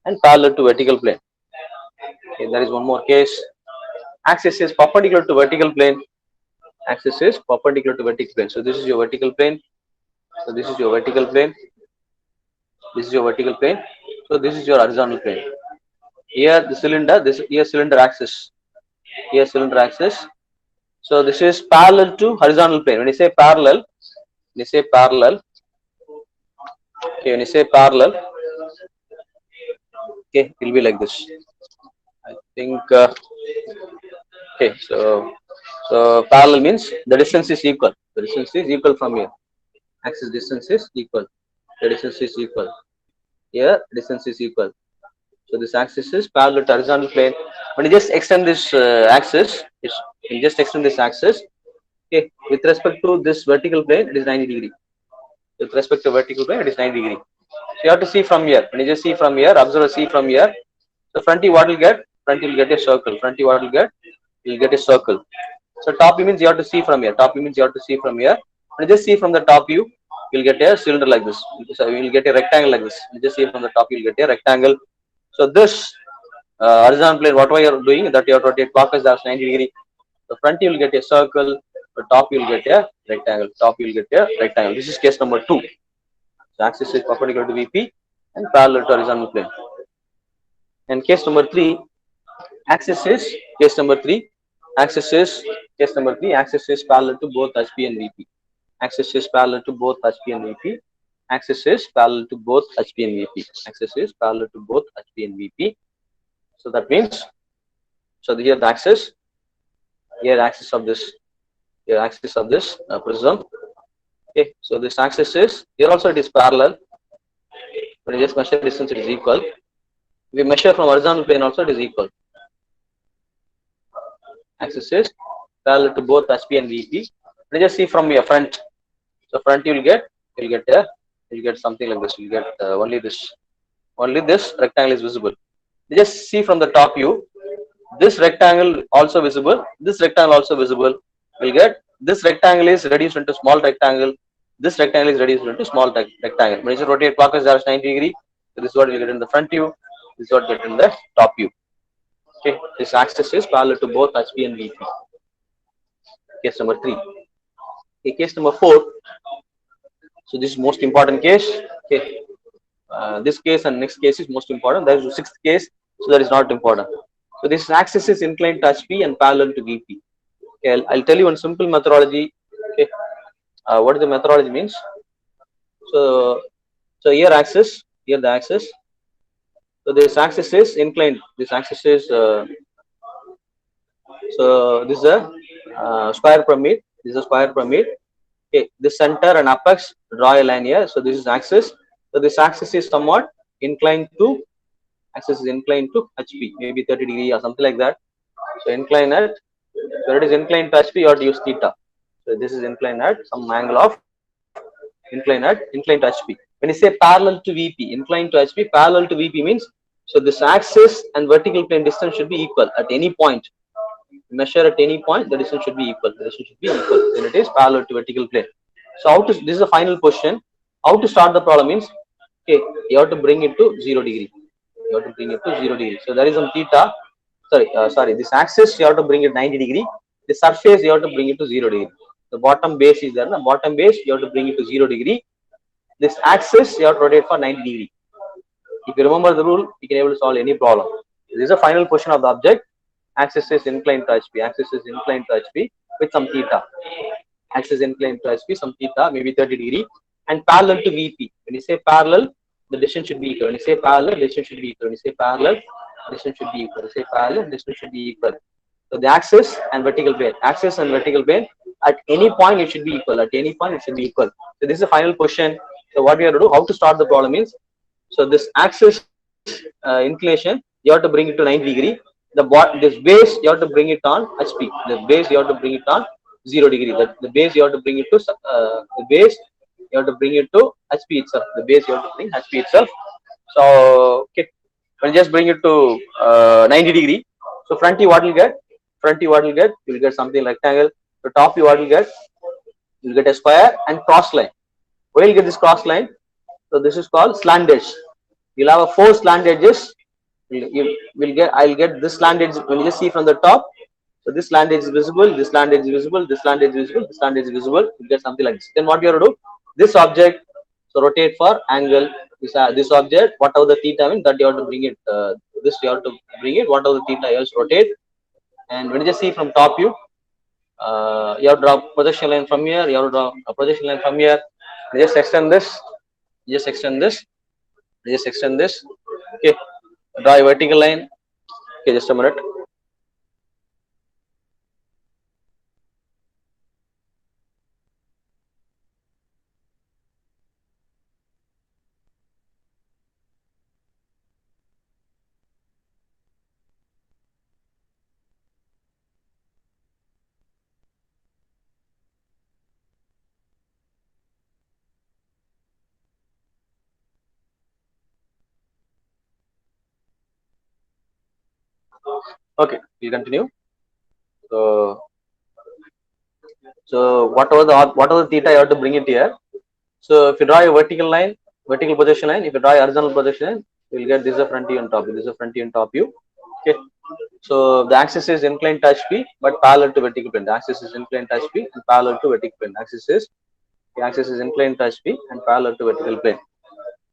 and parallel to vertical plane. Okay, there is one more case. Axis is perpendicular to vertical plane. Axis is perpendicular to vertical plane. So this is your vertical plane. So this is your vertical plane. This is your vertical plane. So this is your horizontal plane. Here the cylinder. Here cylinder axis. Here cylinder axis. So this is parallel to horizontal plane. When you say parallel, okay, when you say parallel, okay, it will be like this. I think. Okay, so parallel means the distance is equal. The distance is equal from here. Axis distance is equal. The distance is equal. Here distance is equal. So this axis is parallel to horizontal plane. When you just extend this axis, okay, with respect to this vertical plane, it is 90 degree. With respect to vertical plane, it is 90 degree. So you have to see from here. When you just see from here, observe, see from here. So front view, what will get? Front you will get a circle. Front view, what will get? You will get a circle. So top view means you have to see from here. When you just see from the top view, you'll get a cylinder like this. You'll get a rectangle like this. You just see from the top, you'll get a rectangle. So this horizontal plane, whatever you're doing, that you have to rotate clockwise, that's 90 degree. The front you will get a circle. The top you will get a rectangle. This is case number 2. So axis is perpendicular to VP and parallel to horizontal plane. And case number 3, axis is Axis is parallel to both HP and VP. Axis is parallel to both HP and VP. So that means, so here the axis, axis of this prism. Okay, so this axis is, here also it is parallel. When you just measure distance, it is equal. If we measure from horizontal plane also, it is equal. Axis is parallel to both HP and VP. When you just see from your front, so front you'll get something like this. You'll get only this rectangle is visible. You just see from the top view, this rectangle also visible. We'll get this rectangle is reduced into small rectangle. This rectangle is reduced into small rectangle. When you rotate clockwise direction 90 degree, so this is what we get in the front view. This is what we get in the top view. Okay, this axis is parallel to both HP and VP. Case number 3. Okay, case number 4. So this is most important case. Okay, this case and next case is most important. There is a 6th case, so that is not important. So this axis is inclined to HP and parallel to VP. Okay, I'll tell you one simple methodology. Okay, what is the methodology means? So here axis, here the axis. So this axis is inclined. This axis is so this is a square pyramid. Okay, the center and apex, draw a line here. So this is axis. So this axis is somewhat inclined to HP, maybe 30 degree or something like that. So incline at, so it is inclined to HP, you have to use theta. So this is inclined at some angle of inclined to HP. When you say parallel to VP, inclined to HP, parallel to VP means, so this axis and vertical plane distance should be equal at any point. measure at any point, the distance should be equal. The distance should be equal. Then it is parallel to vertical plane. So how to, this is the final question. How to start the problem means, okay, you have to bring it to 0 degree. You have to bring it to 0 degree. So there is some theta. Sorry, this axis you have to bring it 90 degree. The surface you have to bring it to 0 degree. The bottom base is there. The bottom base you have to bring it to 0 degree. This axis you have to rotate for 90 degree. If you remember the rule, you can able to solve any problem. This is a final question of the object. Axis is inclined to HP. Axis is inclined to HP with some theta. Axis inclined to HP, some theta, maybe 30 degree, and parallel to VP. When you say parallel, the distance should be equal. When you say parallel, distance should be equal. When you say parallel, distance should be equal. When you say parallel, distance should be equal. So the axis and vertical plane. Axis and vertical plane. At any point, it should be equal. At any point, it should be equal. So this is the final question. So what we have to do, how to start the problem is, so this axis inclination, you have to bring it to 90 degree. This base, you have to bring it on HP. The base, you have to bring it on 0 degree. The base, you have to bring it to the base, you have to bring it to HP itself. The base, you have to bring HP itself. So okay, when you just bring it to 90 degree. So front you what will get? Front you what will get? You will get something like rectangle. So top you what will get? You will get a square and cross line. Where will you get this cross line? So this is called slant edge. You'll have a 4 slant edges. You will get. I'll get this slant edge when you just see from the top. So this slant edge is visible. This slant edge is visible. This slant edge is visible. This slant edge is visible. You get something like this. Then what you have to do? This object. So rotate for angle. This object. Whatever the theta means, that you have to bring it. This you have to bring it. Whatever the theta, you have to rotate. And when you just see from top view, you have to draw projection line from here. You have to draw a projection line from here. You just extend this. You just extend this. You just extend this. Okay. Draw a vertical line. Okay, just a minute. Okay, we continue. So whatever the theta, you have to bring it here. So if you draw a vertical line, vertical projection line, if you draw a horizontal projection line, you will get this is a front view and top view. This is a front view and top view. Okay. So the axis is inclined to HP, but parallel to vertical plane. The axis is inclined to HP and parallel to vertical plane. The axis is inclined to HP and parallel to vertical plane.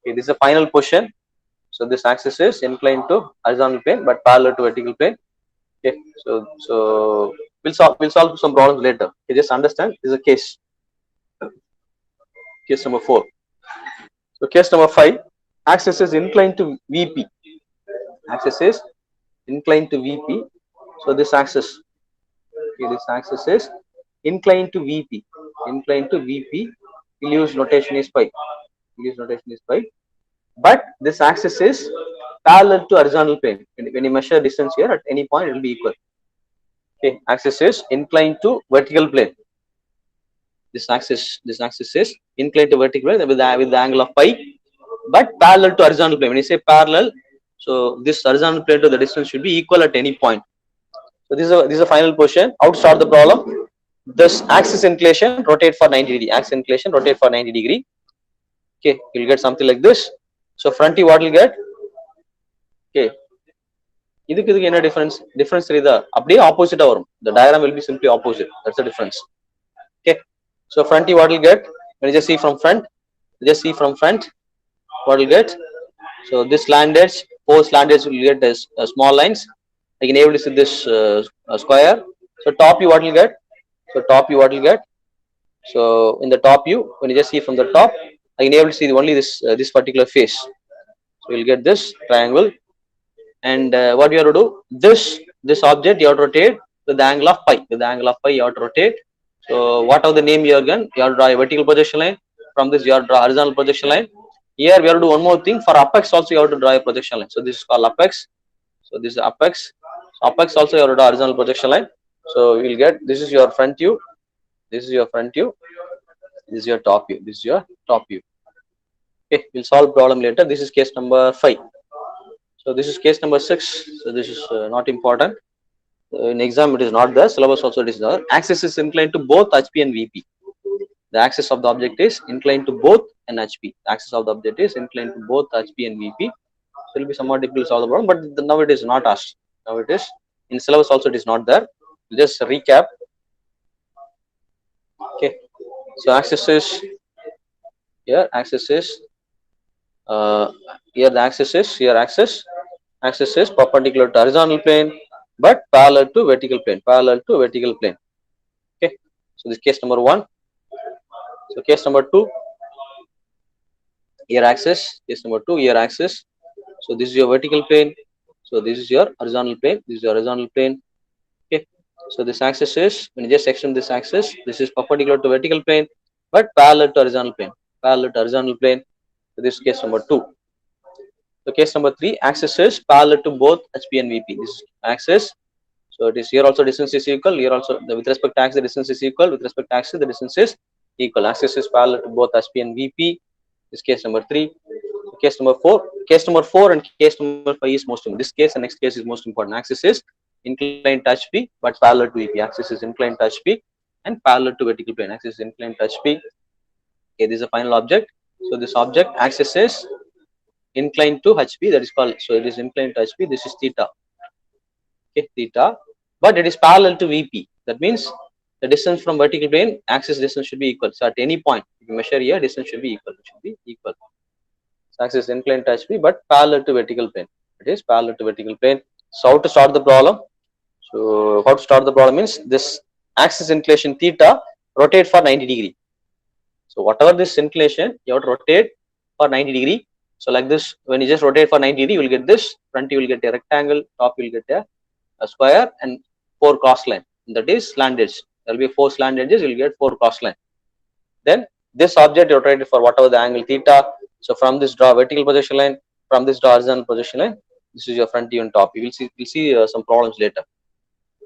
Okay, this is the final position. So this axis is inclined to horizontal plane, but parallel to vertical plane. Okay, so we'll solve some problems later. Okay, just understand this is a case. Case number 4. So case number 5, axis is inclined to VP. Axis is inclined to VP. So this axis, okay, this axis is inclined to VP. Inclined to VP. We'll use notation is pi. But this axis is parallel to horizontal plane. When you measure distance here, at any point it will be equal. Okay, axis is inclined to vertical plane. This axis is inclined to vertical plane with the angle of pi, but parallel to horizontal plane. When you say parallel, so this horizontal plane to the distance should be equal at any point. So this is a final question. How to start the problem? This axis inclination rotate for 90 degree. Axis inclination rotate for 90 degree. Okay, you'll get something like this. So front view what will get? Okay. இதுக்கு என்ன difference தெரியுதா? அப்படியே opposite வரும். The diagram will be simply opposite. That's the difference. Okay. So front view what will get? When you just see from front, what will get? So this slant edge, 4 slant edge will get as small lines. I can able to see this square. So top view what will get? So in the top view, when you just see from the top, I can able to see only this particular face. So you'll get this triangle. And what you have to do? This object you have to rotate with the angle of pi. With the angle of pi, you have to rotate. So whatever the name you are given, you have to draw a vertical projection line. From this, you have to draw horizontal projection line. Here we have to do one more thing. For apex also, you have to draw a projection line. So this is called apex. So this is apex. So apex also you have to draw horizontal projection line. So you will get this is your front view. This is your front view. This is your top view. This is your top view. Okay, we'll solve problem later. This is case number 5. So this is case number 6. So this is not important. In exam it is not there, syllabus also it is there. Axis is inclined to both HP and VP. The axis of the object is inclined to both and HP. The axis of the object is inclined to both HP and VP. So it will be somewhat difficult to solve the problem, but now it is not asked. Now it is in syllabus also it is not there. Just recap. Okay, so axis is here. Axis is here. The axis is here. Axis is perpendicular to horizontal plane, but parallel to vertical plane. Parallel to vertical plane. Okay, so this is case number 1. So case number 2. Here axis. Case number 2. Here axis. So this is your vertical plane. So this is your horizontal plane. This is your horizontal plane. Okay. So this axis is, when you just extend this axis, this is perpendicular to vertical plane, but parallel to horizontal plane. Parallel to horizontal plane. So this is case number 2. So case number 3, axis is parallel to both HP and VP. This is axis. So it is here also distance is equal. Here also with respect to axis the distance is equal. With respect to axis the distance is equal. Axis is parallel to both HP and VP. This is case number 3. So case number 4. Case number 4 and case number 5 is most important. This case and next case is most important. Axis is inclined to HP but parallel to VP. Axis is inclined to HP and parallel to vertical plane. Axis is inclined to HP. Okay, this is a final object. So this object axis is inclined to HP, that is called, so it is inclined to HP. This is theta. Okay, theta, but it is parallel to VP. That means the distance from vertical plane, axis distance should be equal. So at any point, if you measure here, distance should be equal. It should be equal. So axis is inclined to HP, but parallel to vertical plane. It is parallel to vertical plane. So how to start the problem? So how to start the problem means this axis inclination theta rotate for 90 degree. So whatever this inclination, you have to rotate for 90 degree. So like this, when you just rotate for 90 degree, you will get this. Front you will get a rectangle, top you will get a square, and 4 cross line. That is slant edge. There will be 4 slant edges. You will get 4 cross line. Then this object rotated for whatever the angle theta. So from this draw vertical projection line. From this draw horizontal projection line. This is your front view and top. You will see. We'll see some problems later.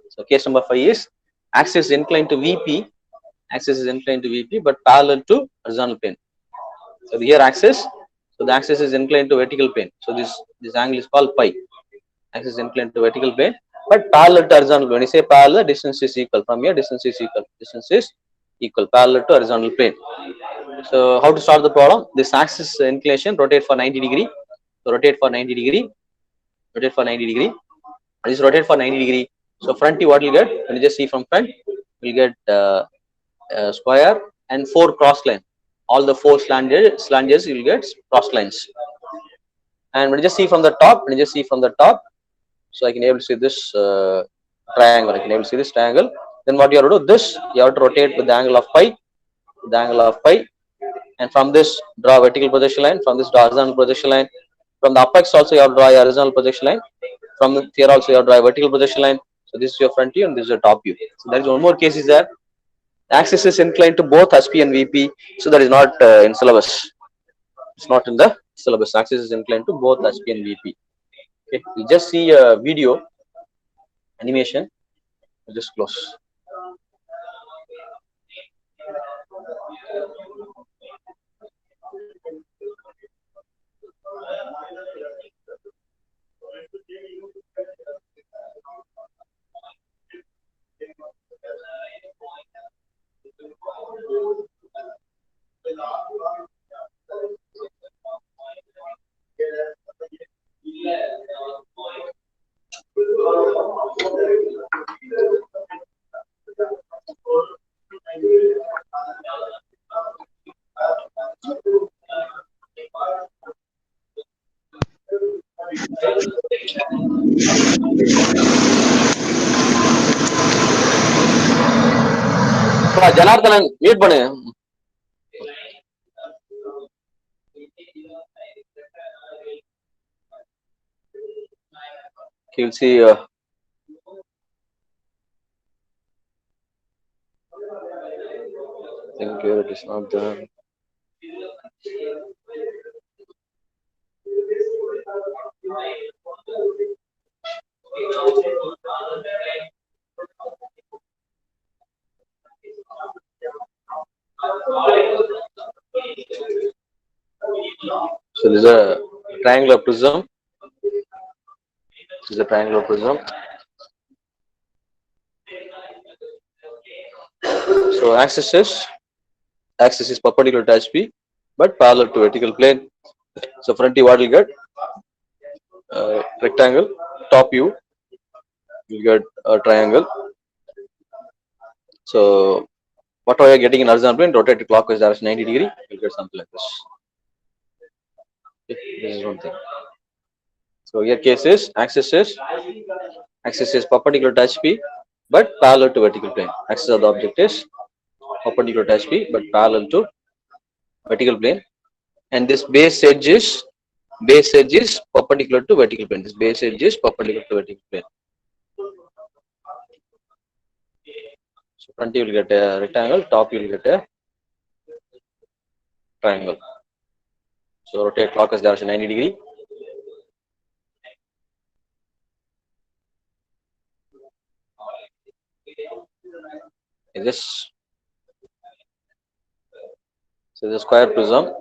So case number 5 is axis is inclined to VP. Axis is inclined to VP, but parallel to horizontal plane. So here axis. So the axis is inclined to vertical plane. So this angle is called pi. Axis is inclined to vertical plane, but parallel to horizontal. When you say parallel, distance is equal. From here, distance is equal. Distance is equal, parallel to horizontal plane. So how to solve the problem? This axis inclination rotate for 90 degree. So rotate for 90 degree. Rotate for 90 degree. This rotate for 90 degree. So front view, what you get? When you just see from front, you will get square and 4 cross line. All the 4 slanges you will get cross lines. And when you just see from the top, so I can able to see this triangle. I can able to see this triangle. Then what you have to do? This you have to rotate with the angle of pi. The angle of pi. And from this draw vertical projection line. From this draw horizontal projection line. From the apex also you have to draw a horizontal projection line. From here also you have to draw a vertical projection line. So this is your front view and this is your top view. So there is one more case is there. Axis is inclined to both HP and VP. So that is not in syllabus. It's not in the syllabus. Axis is inclined to both HP and VP. Okay, we just see a video animation. We'll just close. Janardhanan mute பண்ணு. You'll see think here it is not there. So this is a triangular prism. This is a triangular prism. So axis is perpendicular to HP, but parallel to vertical plane. So front view, what will get? Rectangle. Top view, you get a triangle. So whatever you're getting in horizontal plane, rotate it clockwise direction 90 degree, you'll get something like this. Okay, this is one thing. So here case is axis is perpendicular to HP, but parallel to vertical plane. Axis of the object is perpendicular to HP, but parallel to vertical plane. And this base edge is perpendicular to vertical plane. This base edge is perpendicular to vertical plane. So front you will get a rectangle, top you will get a triangle. So rotate clockwise direction 90 degree. Is this? So the square prism.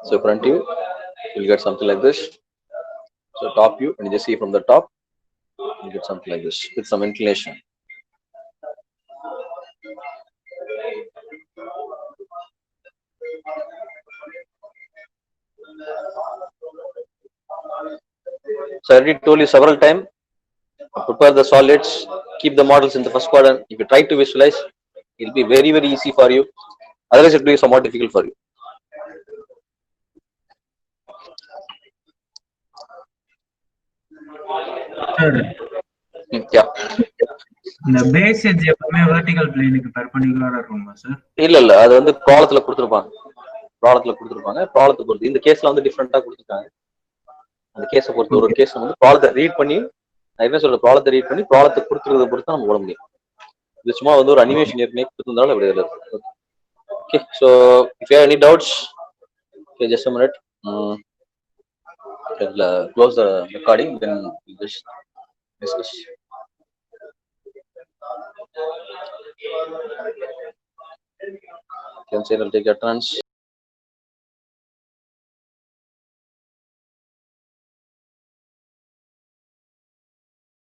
So front view, you'll get something like this. So top view, and you just see from the top, you get something like this with some inclination. So I already told you several times, prepare the solids, keep the models in the first quadrant. If you try to visualize, it will be very, very easy for you. Otherwise, it will be somewhat difficult for you. Sir, Yeah. இந்த base edge எப்பவுமே vertical பிளேனுக்கு பெர்பெண்டிகுலரா இருக்குமா sir? இல்ல அது வந்து ப்ராப்ளத்துல கொடுத்துருப்பாங்க. ப்ராப்ளத்தை பொறுத்து இந்த கேஸ்ல வந்து டிஃப்ரெண்டா கொடுத்துருக்காங்க. அந்த கேஸை பொறுத்து ஒரு கேஸ் வந்து ப்ராப்ளத்தை ரீட் பண்ணி, நான் என்ன சொல்ற ப்ராப்ளத்தை ரீட் பண்ணி ப்ராப்ளத்தை கொடுத்துருக்கிறத பொறுத்து நம்ம போட முடியும். இது சும்மா வந்து ஒரு அனிமேஷன் ஏற்கனவே கொடுத்திருந்தாலும் அப்படி இருக்கு. Okay, so if you have any doubts, okay just a minute. Close the recording, then we'll just discuss. Can say I'll take your turns.